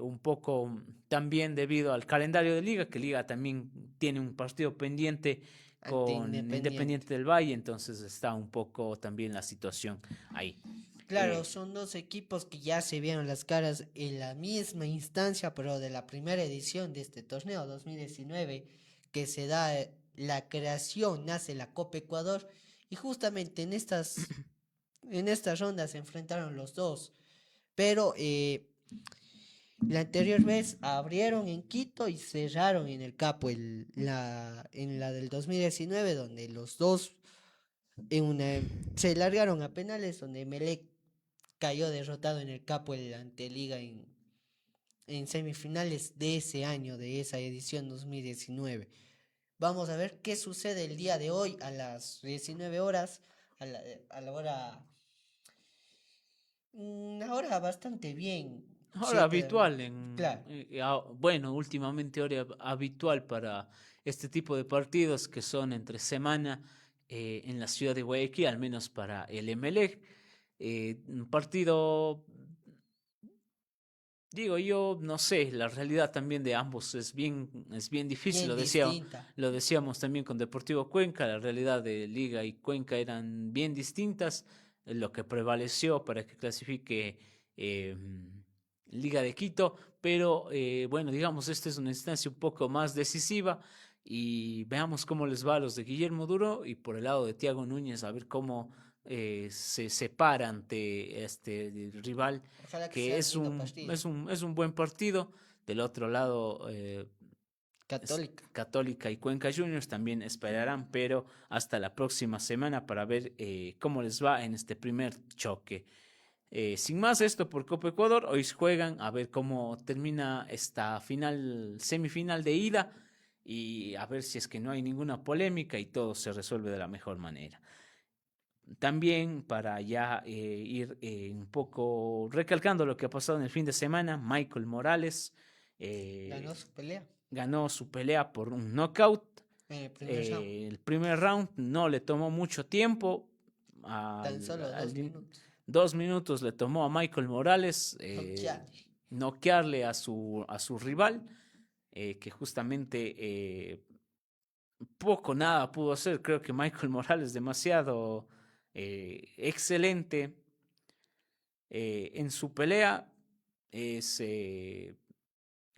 Un poco también debido al calendario de Liga, que Liga también tiene un partido pendiente con Independiente del Valle, entonces está un poco también la situación ahí. Claro, son dos equipos que ya se vieron las caras en la misma instancia, pero de la primera edición de este torneo 2019, que se da la creación, nace la Copa Ecuador, y justamente en estas rondas se enfrentaron los dos. Pero la anterior vez abrieron en Quito y cerraron en el Capo en la del 2019, donde los dos se largaron a penales, donde Emelec cayó derrotado en el Capo ante Liga en semifinales de ese año, de esa edición 2019. Vamos a ver qué sucede el día de hoy a las 19 horas, a la hora, una hora bastante bien. Hora habitual, claro. Bueno, últimamente hora habitual para este tipo de partidos que son entre semana en la ciudad de Guayaquil, al menos para el Emelec. Un partido, digo yo, no sé, la realidad también de ambos es bien difícil. Lo decíamos también con Deportivo Cuenca, la realidad de Liga y Cuenca eran bien distintas. lo que prevaleció para que clasifique Liga de Quito, pero bueno, digamos, esta es una instancia un poco más decisiva y veamos cómo les va a los de Guillermo Duro y por el lado de Thiago Núñez, a ver cómo se separa ante este rival, Ojalá que sea que es lindo partido. es un buen partido. Del otro lado, Católica. Católica y Cuenca Juniors también esperarán, pero hasta la próxima semana para ver cómo les va en este primer choque. Sin más, esto por Copa Ecuador. Hoy juegan a ver cómo termina esta semifinal de ida y a ver si es que no hay ninguna polémica y todo se resuelve de la mejor manera. También para ya ir un poco recalcando lo que ha pasado en el fin de semana, Michael Morales Ganó su pelea ganó su pelea por un knockout. en el primer round. El primer round no le tomó mucho tiempo. Tan solo 2 minutos. 2 minutos le tomó a Michael Morales Noquearle. noquearle a su rival, que justamente poco nada pudo hacer. Creo que Michael Morales demasiado excelente en su pelea. Es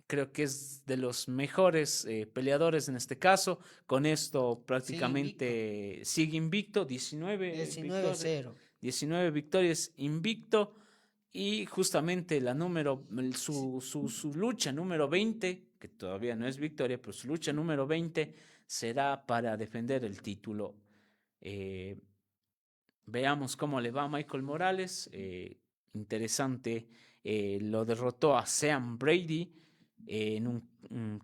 creo que es de los mejores peleadores en este caso. Con esto prácticamente sigue invicto, 19-0. 19 victorias invicto. Y justamente su lucha número 20, que todavía no es victoria, pero su lucha número 20 será para defender el título. Veamos cómo le va a Michael Morales. Interesante. Lo derrotó a Sean Brady en un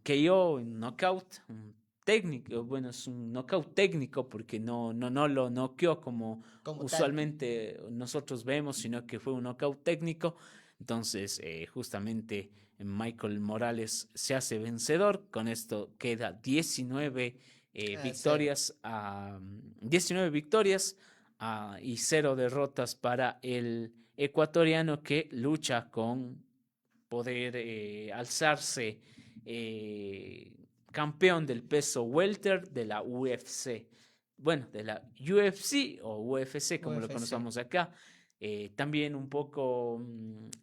KO, en un knockout, un técnico, bueno, es un knockout técnico porque no lo noqueó como usualmente nosotros vemos, sino que fue un knockout técnico. Entonces, justamente Michael Morales se hace vencedor. Con esto queda 19 victorias, 19 victorias y 0 derrotas para el ecuatoriano que lucha con poder alzarse campeón del peso welter de la UFC. Bueno, de la UFC o UFC, como lo conocemos acá. También un poco,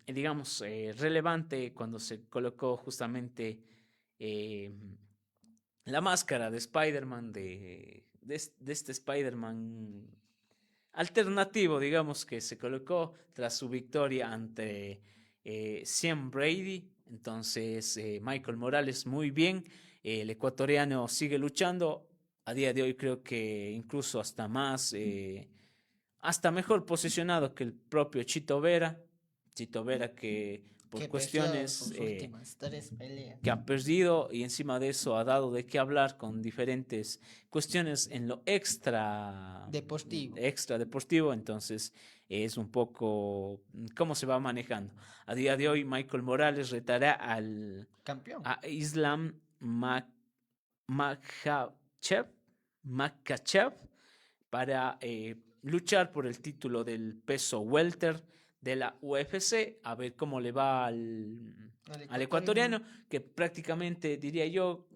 digamos, relevante cuando se colocó justamente la máscara de Spider-Man, de este Spider-Man alternativo, digamos, que se colocó tras su victoria ante Sean Brady. Entonces, Michael Morales muy bien. El ecuatoriano sigue luchando. A día de hoy creo que incluso hasta más, hasta mejor posicionado que el propio Chito Vera. Chito Vera que por Que cuestiones sus últimas 3 peleas. que ha perdido y encima de eso ha dado de qué hablar con diferentes cuestiones en lo extra deportivo, entonces es un poco cómo se va manejando. A día de hoy Michael Morales retará al campeón a Islam Makhachev para luchar por el título del peso welter de la UFC, a ver cómo le va al ecuatoriano, que prácticamente diría yo,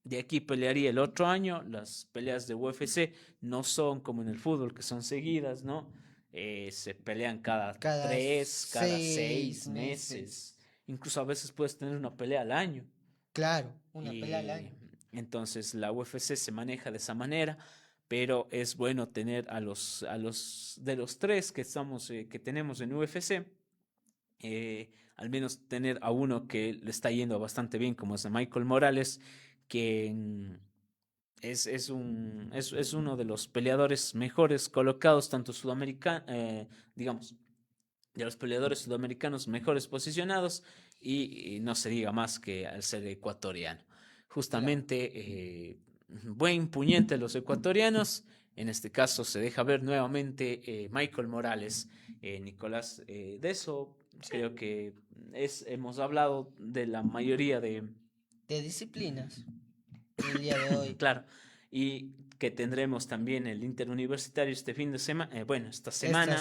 de aquí pelearía el otro año. Las peleas de UFC no son como en el fútbol, que son seguidas, ¿no? Se pelean cada 3, cada 6 meses. Incluso a veces puedes tener una pelea al año. Claro, una pelea al año. Entonces la UFC se maneja de esa manera, pero es bueno tener a los de los 3 que tenemos en UFC, al menos tener a uno que le está yendo bastante bien, como es Michael Morales, que es uno de los peleadores mejores colocados, tanto digamos, de los peleadores sudamericanos mejores posicionados, y no se diga más que al ser ecuatoriano. Justamente, buen puñete los ecuatorianos. En este caso se deja ver nuevamente Michael Morales. Nicolás, de eso creo que hemos hablado de la mayoría de disciplinas el día de hoy. Claro, y que tendremos también el interuniversitario este fin de semana, bueno, esta semana,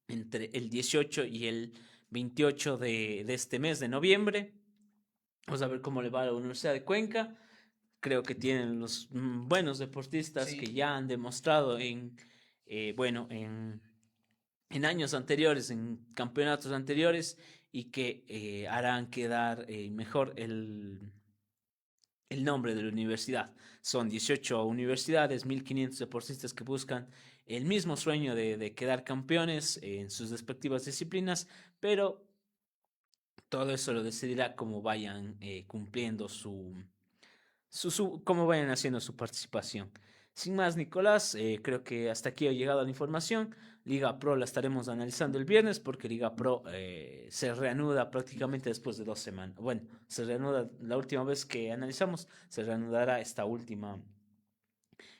entre el 18 y el 28 de este mes de noviembre. Vamos a ver cómo le va a la Universidad de Cuenca. Creo que tienen los buenos deportistas que ya han demostrado en en años anteriores, en campeonatos anteriores, y que harán quedar mejor el nombre de la universidad. Son 18 universidades, 1500 deportistas que buscan el mismo sueño de quedar campeones en sus respectivas disciplinas, pero todo eso lo decidirá cómo vayan cumpliendo cómo vayan haciendo su participación. Sin más, Nicolás, creo que hasta aquí ha llegado la información. Liga Pro la estaremos analizando el viernes porque Liga Pro se reanuda prácticamente después de 2 semanas. Bueno, se reanuda la última vez que analizamos, se reanudará esta última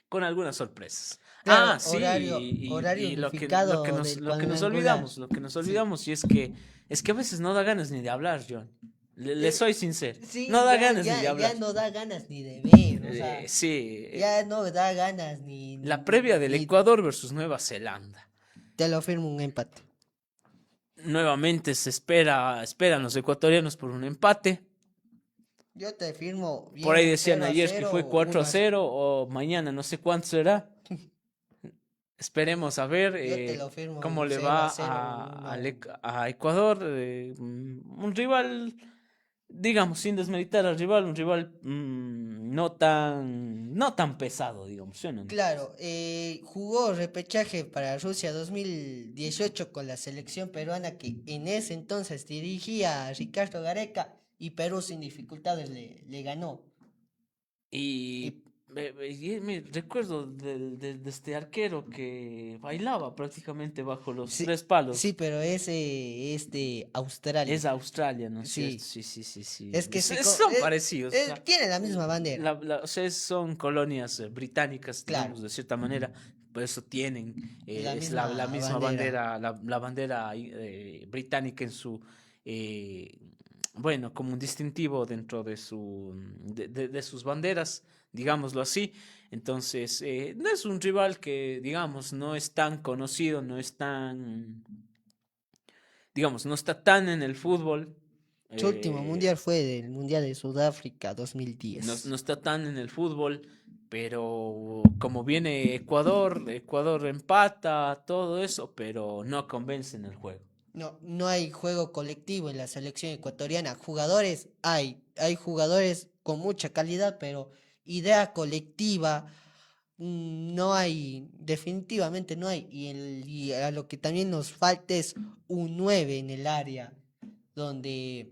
con algunas sorpresas. Claro, Sí, horario y unificado del lo que nos cuadrangular. Sí. olvidamos, y es que a veces no da ganas ni de hablar, John. Le Eh, soy sincero, sí, no da ya, ganas ni de ya, hablar. ya no da ganas ni de ver, o sea, Sí, ya no da ganas la previa del ni Ecuador versus Nueva Zelanda. te lo firmo un empate. Nuevamente esperan los ecuatorianos por un empate. Yo te firmo Por bien ahí un decían 0 a ayer que 0 fue o 4 a 1 a 0. 0 o mañana no sé cuánto será. Esperemos a ver Yo te lo firmo cómo un le 0 a va 0 o 1 a 1. a Ecuador. Un rival, digamos, sin desmeritar al rival, un rival no tan pesado, digamos, ¿sí o no, Nicolás? Claro, jugó repechaje para Rusia 2018 con la selección peruana que en ese entonces dirigía a Ricardo Gareca y Perú sin dificultades le ganó. Y, Y me recuerdo de este arquero que bailaba prácticamente bajo los sí, tres palos. sí, pero ese es de Es Australia. Australia, ¿no es cierto? Sí, Sí, sí, sí, sí. es que Son parecidos. O sea, tiene la misma bandera. o sea, son colonias británicas, Claro, digamos, de cierta manera. Por eso tienen, la es la misma misma bandera. bandera, la bandera británica en bueno, como un distintivo dentro de sus banderas, digámoslo así. Entonces, no es un rival que, digamos, no es tan conocido, no es tan, digamos, no está tan en el fútbol. Su último eh, mundial fue del Mundial de Sudáfrica no 2010. está tan en el fútbol, pero como viene Ecuador, Ecuador empata, todo eso, pero no convence en el juego. No, no hay juego colectivo en la selección ecuatoriana. Jugadores hay jugadores con mucha calidad, pero idea colectiva no hay, definitivamente no hay. Y a lo que también nos falta es un 9 en el área, donde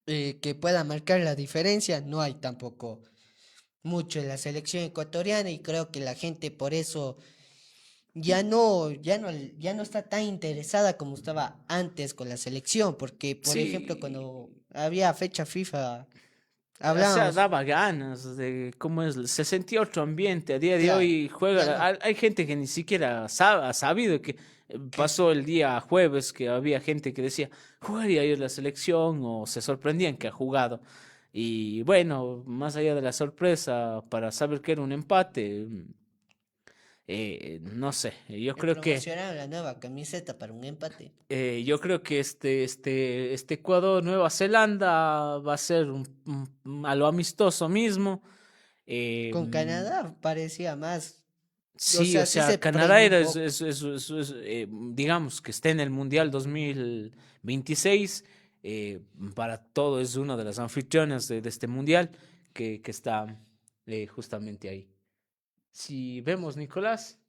que pueda marcar la diferencia, no hay tampoco mucho en la selección ecuatoriana y creo que la gente por eso ya no está tan interesada como estaba antes con la selección, porque, por ejemplo, Sí, cuando había fecha FIFA, o sea, hablábamos, daba ganas de cómo es, se sentía otro ambiente. A día de claro, hoy ya juega, no, hay gente que ni siquiera ha sabido que pasó el día jueves, que había gente que decía, ¿jugaría ayer la selección? O se sorprendían que ha jugado. Y bueno, más allá de la sorpresa, para saber que era un empate, no sé, me promocionaron la nueva camiseta para un empate. yo creo que este Ecuador, Nueva Zelanda va a ser a lo amistoso mismo. Eh, Con Canadá parecía más, o sí, o sea, sí sea, se Canadá premió un era, poco. digamos, que esté en el Mundial 2026. Para todo es una de las anfitrionas de este Mundial que está justamente ahí. Si vemos, Nicolás.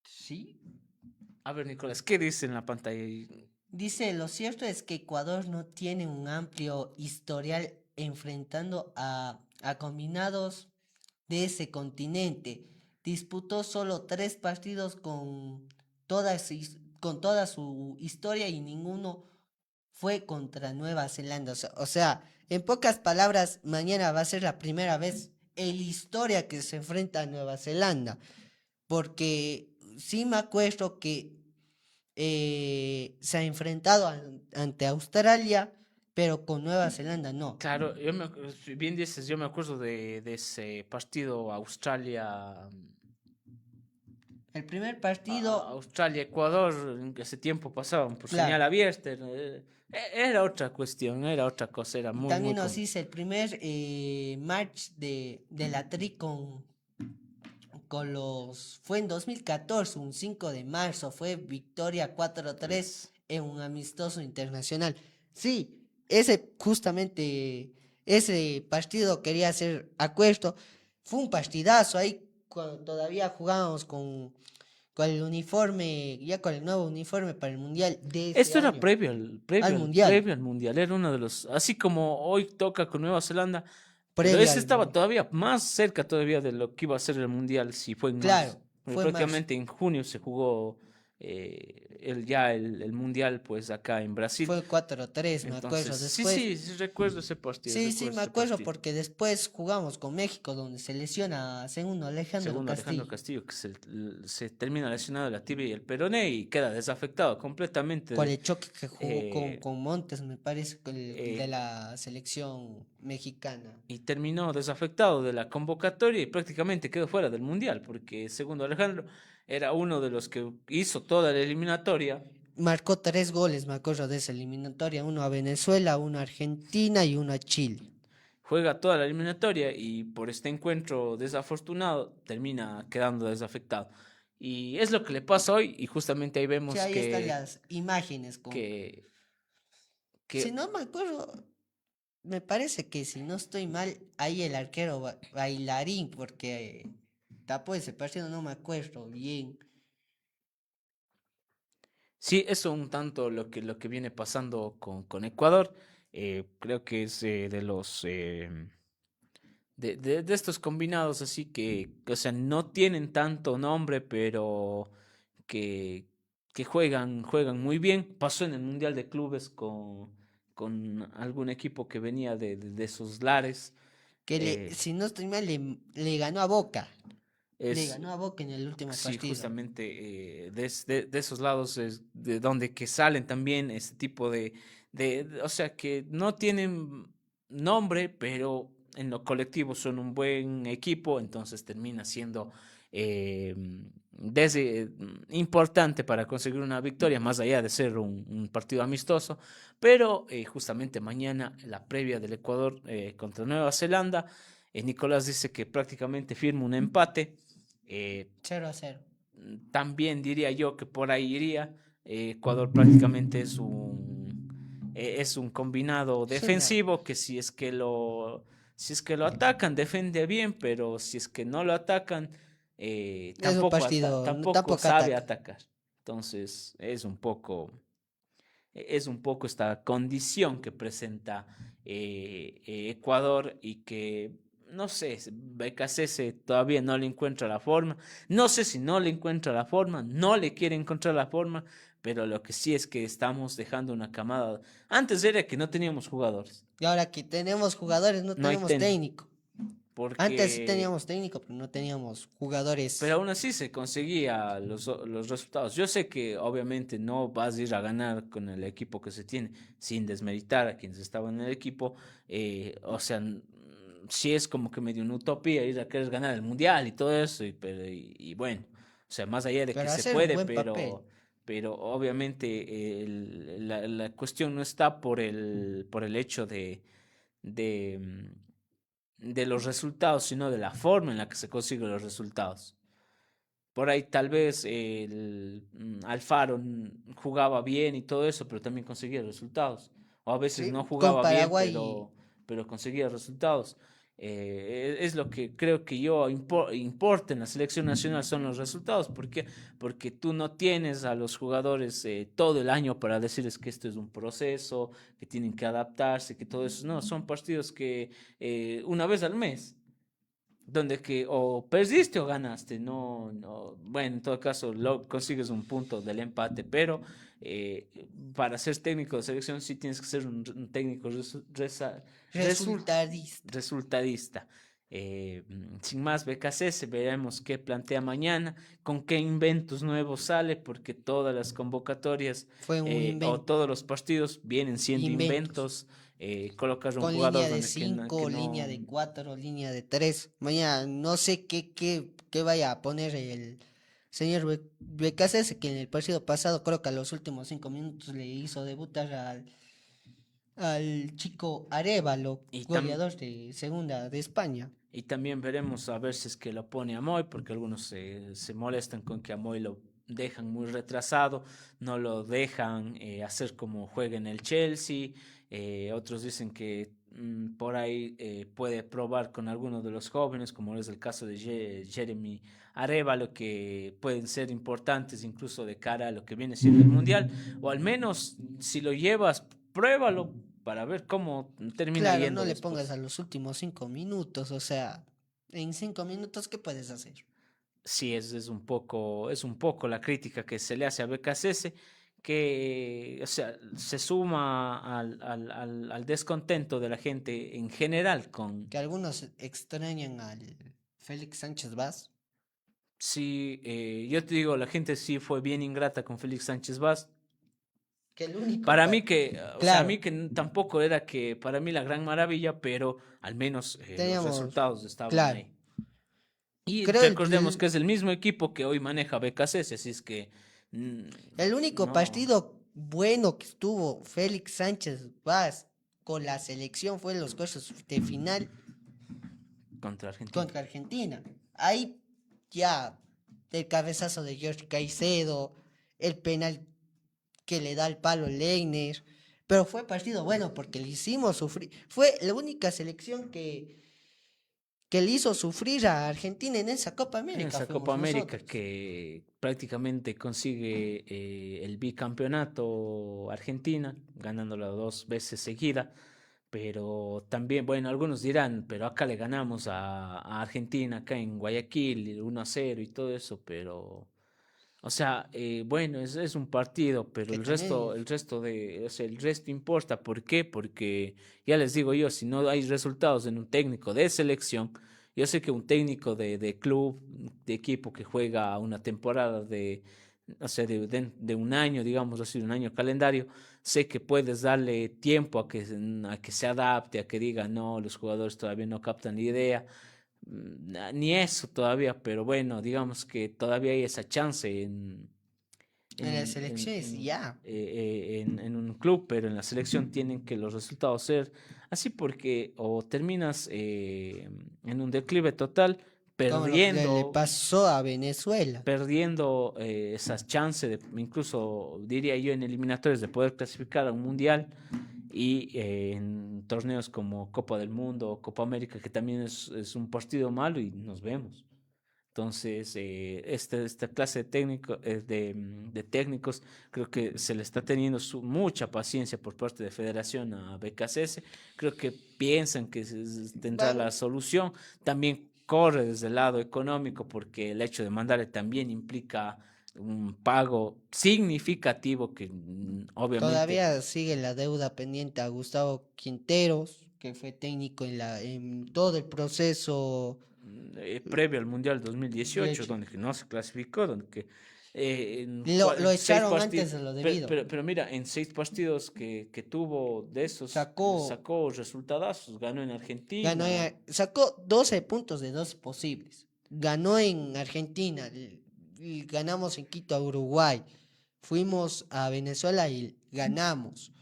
Sí. A ver, Nicolás, ¿qué dice en la pantalla? Dice, lo cierto es que Ecuador no tiene un amplio historial enfrentando a combinados de ese continente. Disputó solo 3 partidos con toda su historia y ninguno fue contra Nueva Zelanda. O sea, en pocas palabras, mañana va a ser la primera vez en la historia que se enfrenta a Nueva Zelanda. Porque sí me acuerdo que se ha enfrentado ante Australia, pero con Nueva Zelanda no. Claro, si bien dices, yo me acuerdo de ese partido Australia. El primer partido, Australia-Ecuador, en que hace tiempo pasaban por señal claro, abierta. Era otra cuestión, era otra cosa, era muy, muy también nos hizo el primer match de la Tri fue en 2014, un 5 de marzo, fue victoria 4-3 en un amistoso internacional. Sí, ese partido quería hacer acuerdo, fue un partidazo ahí cuando todavía jugábamos con el uniforme, ya con el nuevo uniforme para el Mundial de ese Esto era año, al Mundial, previo al mundial, era uno de los, así como hoy toca con Nueva Zelanda, pero previo ese al estaba Mundial. todavía más cerca todavía de lo que iba a ser el mundial si fue en marzo. Claro, Porque fue marzo, prácticamente en junio se jugó el mundial pues acá en Brasil. fue 4-3, me Entonces, acuerdo. sí, Después sí, sí recuerdo ese partido, sí, sí, recuerdo me ese acuerdo partido. porque después jugamos con México, donde se lesiona a segundo Alejandro Segundo Alejandro Castillo, Castillo, que se termina lesionado la tibia y el peroné y queda desafectado completamente con el choque que jugó eh, con Montes, me parece, de eh, la selección mexicana. y terminó desafectado de la convocatoria y prácticamente quedó fuera del mundial, porque segundo Alejandro era uno de los que hizo toda la eliminatoria, Marcó 3 goles, me acuerdo de esa eliminatoria, uno a Venezuela, uno a Argentina y uno a Chile. juega toda la eliminatoria y por este encuentro desafortunado termina quedando desafectado. Y es lo que le pasa hoy y justamente ahí Sí, vemos ahí están las imágenes que, si que no me acuerdo, me parece que si no estoy mal, ahí el arquero bailarín, porque tapó ese partido, no me acuerdo bien. sí, eso un tanto lo que viene pasando con Ecuador. Creo que es de los de estos combinados así que, o sea, no tienen tanto nombre, pero que, que juegan muy bien. Pasó en el Mundial de Clubes con algún equipo que venía de esos lares. Eh, Si no estoy mal, le ganó a Boca. Le es, ganó a Boca en el último Sí, partido. justamente de esos lados es de donde que salen también este tipo o sea, que no tienen nombre, pero en lo colectivo son un buen equipo, entonces termina siendo eh, importante para conseguir una victoria, más allá de ser un partido amistoso, pero justamente mañana la previa del Ecuador contra Nueva Zelanda, Nicolás dice que prácticamente firma un empate. 0-0. También diría yo que por ahí iría. Ecuador prácticamente es un combinado Es una, defensivo que si es que lo atacan, defiende bien, pero si es que no lo atacan, es un partido, tampoco tampoco sabe ataca. atacar. Entonces es un poco esta condición que presenta Ecuador y que, no sé, BKC todavía no le encuentra la forma. No sé si no le encuentra la forma, no le quiere encontrar la forma, pero lo que sí es que estamos dejando una camada. Antes era que no teníamos jugadores, Y ahora que tenemos jugadores, no no hay tenemos técnico, técnico. Antes sí porque teníamos técnico, pero no teníamos pero jugadores. aún así se conseguía los resultados. Yo sé que obviamente no vas a ir a ganar con el equipo que se tiene, sin desmeritar a quienes estaban en el equipo. O sea, sí es como que medio una utopía ir a querer ganar el mundial y todo eso, y bueno, o sea, más allá de que Pero se hacer un puede, buen papel. pero obviamente la cuestión no está por el hecho de, de los resultados, sino de la forma en la que se consiguen los resultados. Por ahí tal vez Alfaro jugaba bien y todo eso, pero también conseguía resultados. O a veces no Sí, con jugaba bien, Paraguay. pero conseguía resultados. Es lo que creo que yo importa en la selección nacional son los resultados. ¿Por qué? Porque tú no tienes a los jugadores todo el año para decirles que esto es un proceso, que tienen que adaptarse, que todo eso. No, son partidos que una vez al mes donde que o perdiste o ganaste, bueno, en todo caso consigues un punto del empate, pero eh, para ser técnico de selección sí tienes que ser un técnico Resultadista. resultadista. Sin más, BKC, veremos qué plantea mañana, con qué inventos nuevos sale, porque todas las convocatorias Fue un o todos los partidos vienen siendo inventos. inventos. Colocar un Con jugador línea de donde que 5, línea no. de 4, línea de 3. Mañana no sé qué vaya a poner el señor Becasese, que en el partido pasado creo que a los últimos 5 minutos le hizo debutar al chico Arévalo, Y, goleador de segunda de España. y también veremos a ver si es que lo pone a Moy, porque algunos se molestan con que a Moy lo dejan muy retrasado, no lo dejan hacer como juega en el Chelsea. Otros dicen que por ahí puede probar con algunos de los jóvenes, como es el caso de Jeremy Arévalo, que pueden ser importantes incluso de cara a lo que viene siendo el Mundial, o al menos si lo llevas, pruébalo para ver cómo termina Claro, yendo no le pongas a después. los últimos 5 minutos, o sea, en 5 minutos, ¿qué puedes hacer? Sí, es un poco la crítica que se le hace a BKSS, que, o sea, se suma al descontento de la gente en general con, Que algunos extrañan al Félix Sánchez Vaz, sí, yo te digo, la gente sí fue bien ingrata con Félix Sánchez Vaz. que el único, Para mí que, o sea, a claro, mí que tampoco era que para mí la gran maravilla, pero al menos los teníamos, resultados estaban claro, ahí. Y creo recordemos que es el mismo equipo que hoy maneja BKSS, así es que mm, el único no, partido bueno que estuvo Félix Sánchez Vaz con la selección fue en los cuartos de final contra Argentina. contra Argentina. Ahí ya el cabezazo de George Caicedo, el penal que le da el palo Leiner, pero fue partido bueno porque le hicimos sufrir. Fue la única selección que le hizo sufrir a Argentina en esa Copa En América, esa Copa fuimos América nosotros. que prácticamente consigue el bicampeonato Argentina, ganándola 2 veces seguida, pero también, bueno, algunos dirán, pero acá le ganamos a Argentina, acá en Guayaquil, 1-0 y todo eso, pero, o sea, bueno, es un partido, pero Que también, o sea, el resto importa. ¿Por qué? Porque ya les digo yo, si no hay resultados en un técnico de selección, yo sé que un técnico de club, de equipo que juega una temporada de, o sea, de un año, digamos así, un año calendario, sé que puedes darle tiempo a que se adapte, a que diga, no, los jugadores todavía no captan la idea. Ni eso todavía, pero bueno, digamos que todavía hay esa chance en las selecciones, ya. en un club, pero en la selección tienen que los resultados ser así porque o terminas en un declive total, Como lo que le perdiendo, pasó a Venezuela. perdiendo esas chances de, incluso diría yo, en eliminatorios de poder clasificar a un mundial y en torneos como Copa del Mundo o Copa América, que también es un partido malo y nos vemos. Entonces, esta clase de, de técnicos creo que se le está teniendo mucha paciencia por parte de Federación a BKSS. Creo que piensan que tendrá Van, la solución. También corre desde el lado económico porque el hecho de mandarle también implica un pago significativo que obviamente todavía sigue la deuda pendiente a Gustavo Quinteros, que fue técnico en todo el proceso previo al Mundial 2018, 18. donde que no se clasificó, donde que en Lo seis echaron partidos, antes de lo debido. pero mira, en 6 partidos que tuvo de esos, Sacó, sacó resultadazos, ganó en ganó, Argentina, sacó 12 puntos de 2 posibles. Ganó en Argentina, y ganamos en Quito a Uruguay. Fuimos a Venezuela y ganamos.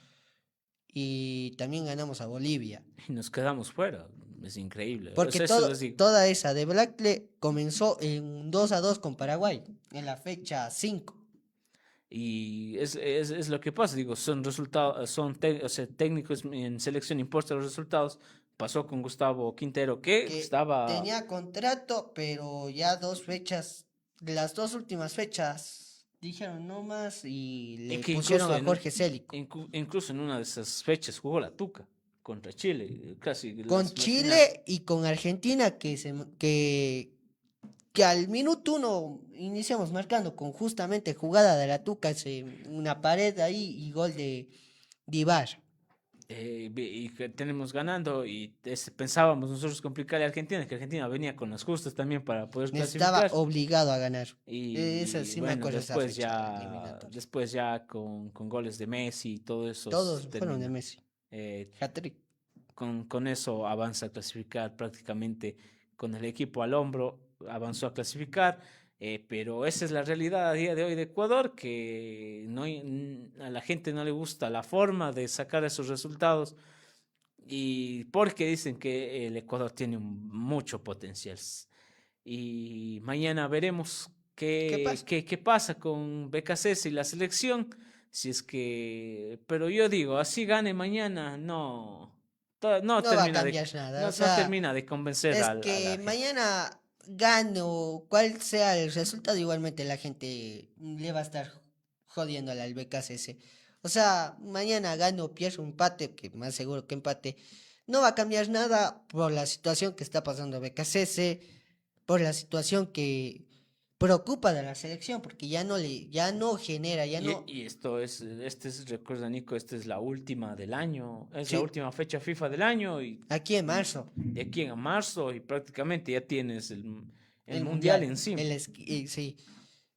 Y también ganamos a Bolivia. y nos quedamos fuera. Es increíble. O Porque sea, eso les digo. toda esa debacle comenzó en 2-2 con Paraguay, en la fecha 5. Y es lo que pasa, digo, son resultados, o sea, técnicos en selección impuestos los resultados. Pasó con Gustavo Quintero, que Que estaba tenía contrato, pero ya 2 fechas, las 2 últimas fechas, dijeron no más y y le que pusieron incluso a Jorge Célico. incluso en una de esas fechas jugó la Tuca contra Chile, casi Con la final. Chile y con Argentina, que al minuto 1 iniciamos marcando con justamente jugada de la Tuca, una pared ahí y gol de Divar. Y que tenemos ganando y pensábamos nosotros complicarle a Argentina, que Argentina venía con las justas también para poder Estaba clasificar. obligado a ganar. Esa Y sí me bueno, acuerdo esa fecha eliminatoria. después ya con goles de Messi y todo eso Todos fueron de termina. Messi. Eh, Hat-trick. con eso avanza a clasificar prácticamente con el equipo al hombro, avanzó a clasificar. Pero esa es la realidad a día de hoy de Ecuador, que a la gente no le gusta la forma de sacar esos resultados y porque dicen que el Ecuador tiene mucho potencial. Y mañana veremos ¿Qué pasa? qué pasa con BKCS y la selección. Si es que, pero yo digo, así gane mañana, no No va a termina cambiar nada. O no sea, termina de convencer es a que la gente. mañana gane o cuál sea el resultado, igualmente la gente le va a estar jodiendo al BKCS. O sea, mañana gane o pierda un empate, que más seguro que empate, no va a cambiar nada por la situación que está pasando BKCS, por la situación que preocupa de la selección, porque ya no genera, ya no, Y esto recuerda Nico, esta es la última del año, es la sí, última fecha FIFA del año aquí en marzo. de aquí en marzo y prácticamente ya tienes el El mundial mundial, encima. sí.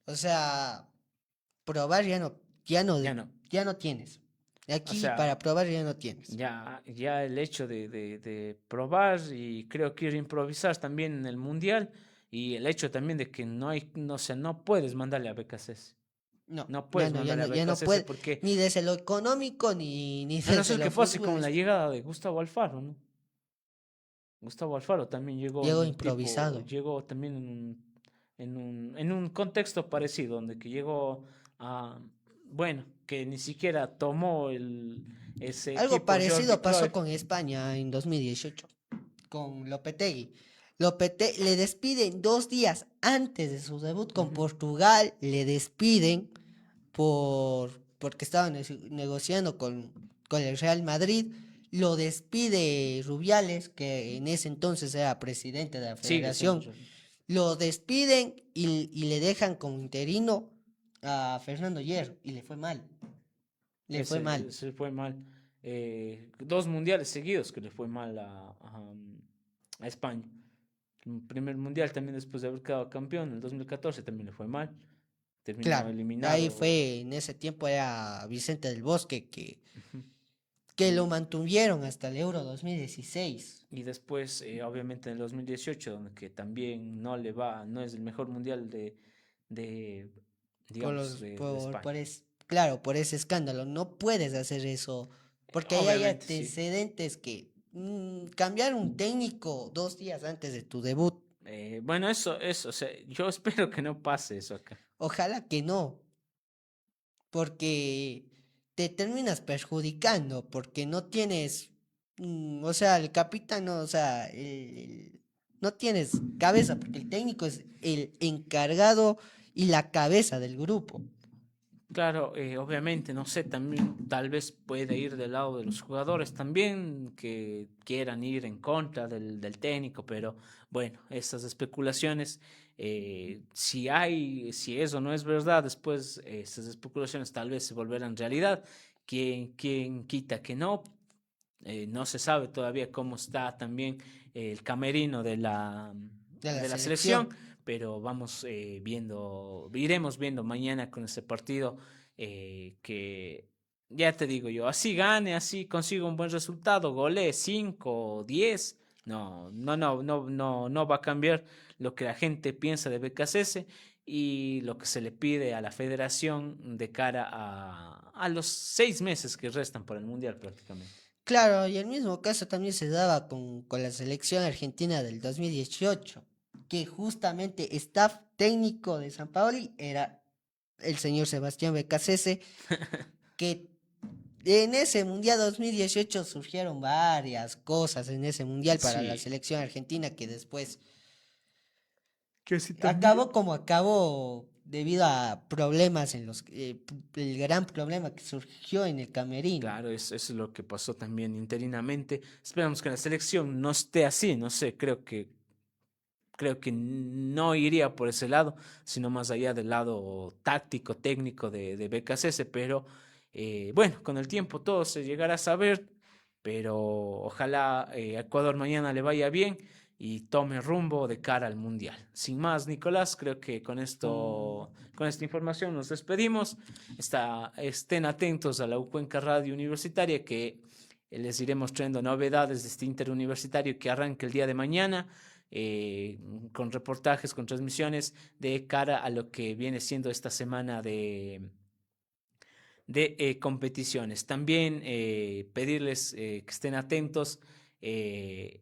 O sea, probar Ya no, ya no tienes. o Aquí sea, para probar ya no tienes. ya el hecho de probar y creo que ir a improvisar también en el mundial y el hecho también de que no, o sea, no puedes mandarle a BKCS. No, No puedes mandarle a ya no BKCS puede, porque ni desde lo económico ni a no desde ser lo que fuese con la futbolístico. llegada de Gustavo Alfaro, ¿no? Gustavo Alfaro también llegó en Llegó un tipo, improvisado. llegó también en un contexto parecido, donde que llegó a, bueno, que ni siquiera tomó ese Algo equipo Jordi parecido pasó Cruyff. con España en 2018 con Lopetegui. Le despiden 2 días antes de su debut con Ujú. Portugal, le despiden porque estaban negociando con el Real Madrid. Lo despide Rubiales, que en ese entonces era presidente de la Sigue siendo federación. Jordi. Lo despiden y le dejan como interino a Fernando Hierro y le fue mal. Le fue mal. Se fue mal. Dos mundiales seguidos que le fue mal a España. El primer mundial también después de haber quedado campeón, el 2014 también le fue mal. Terminó Claro, ahí eliminado. fue, en ese tiempo era Vicente del Bosque Ujú. que lo Y, mantuvieron hasta el Euro 2016. y después, obviamente, en el 2018, donde que también no le va, no es el mejor mundial de digamos, de España. Claro, por ese escándalo. No puedes hacer eso, porque ahí hay Obviamente, sí. antecedentes que cambiar un técnico 2 días antes de tu debut, Bueno, o sea, yo espero que no pase eso acá. ojalá que no, porque te terminas perjudicando, porque no tienes, o sea, el capitán, no, o sea, no tienes cabeza, porque el técnico es el encargado y la cabeza del grupo. Claro, obviamente, no sé, también tal vez puede ir del lado de los jugadores también que quieran ir en contra del técnico, pero bueno, esas especulaciones, si eso no es verdad, después esas especulaciones tal vez se volverán realidad. ¿Quién quita que no? No se sabe todavía cómo está también el camerino De la de la selección. selección, pero iremos viendo mañana con ese partido que ya te digo yo, así gane, así consiga un buen resultado, golee 5 o 10, no va a cambiar lo que la gente piensa de BKCS y lo que se le pide a la federación de cara a los 6 meses que restan para el Mundial prácticamente. Claro, y el mismo caso también se daba con la selección argentina del 2018, que justamente staff técnico de San Paoli era el señor Sebastián Becasese, que en ese Mundial 2018 surgieron varias cosas en ese Mundial para la Sí, selección argentina que después que sí también. acabó como acabó debido a problemas el gran problema que surgió en el camerino. Claro, eso es lo que pasó también interinamente. Esperamos que la selección no esté así, no sé, creo que no iría por ese lado, sino más allá del lado táctico, técnico de BKCS, pero bueno, con el tiempo todo se llegará a saber, pero ojalá a Ecuador mañana le vaya bien y tome rumbo de cara al Mundial. Sin más, Nicolás, creo que Con con esta información nos despedimos. Estén atentos a la Cuenca Radio Universitaria que les iremos trayendo novedades de este interuniversitario que arranca el día de mañana con reportajes, con transmisiones de cara a lo que viene siendo esta semana de competiciones. También pedirles que estén atentos. El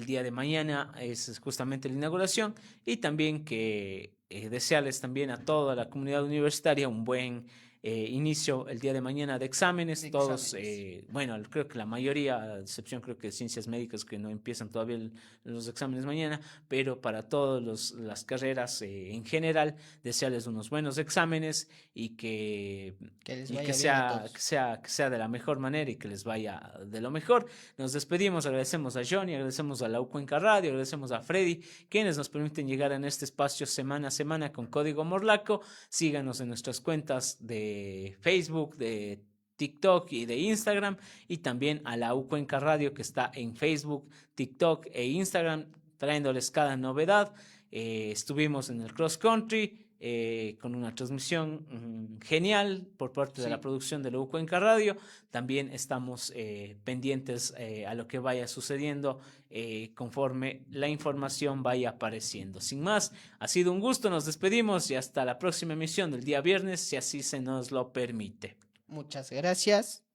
día de mañana es justamente la inauguración y también que desearles también a toda la comunidad universitaria un buen inicio el día de mañana de exámenes. Todos, bueno, creo que la mayoría, a excepción creo que de ciencias médicas que no empiezan todavía los exámenes mañana, pero para todas las carreras en general, desearles unos buenos exámenes y les y vaya que bien a sea, todos. que sea de la mejor manera y que les vaya de lo mejor. Nos despedimos, agradecemos a Johnny, agradecemos a la U Cuenca Radio, agradecemos a Freddy, quienes nos permiten llegar en este espacio semana a semana con Código Morlaco. Síganos en nuestras cuentas de Facebook, de TikTok y de Instagram, y también a la U Cuenca Radio, que está en Facebook, TikTok e Instagram, trayéndoles cada novedad. Estuvimos en el Cross Country. Con una transmisión genial por parte de la Sí, producción de la U Cuenca Radio. También estamos pendientes a lo que vaya sucediendo conforme la información vaya apareciendo. Sin más, ha sido un gusto, nos despedimos y hasta la próxima emisión del día viernes, si así se nos lo permite. muchas gracias.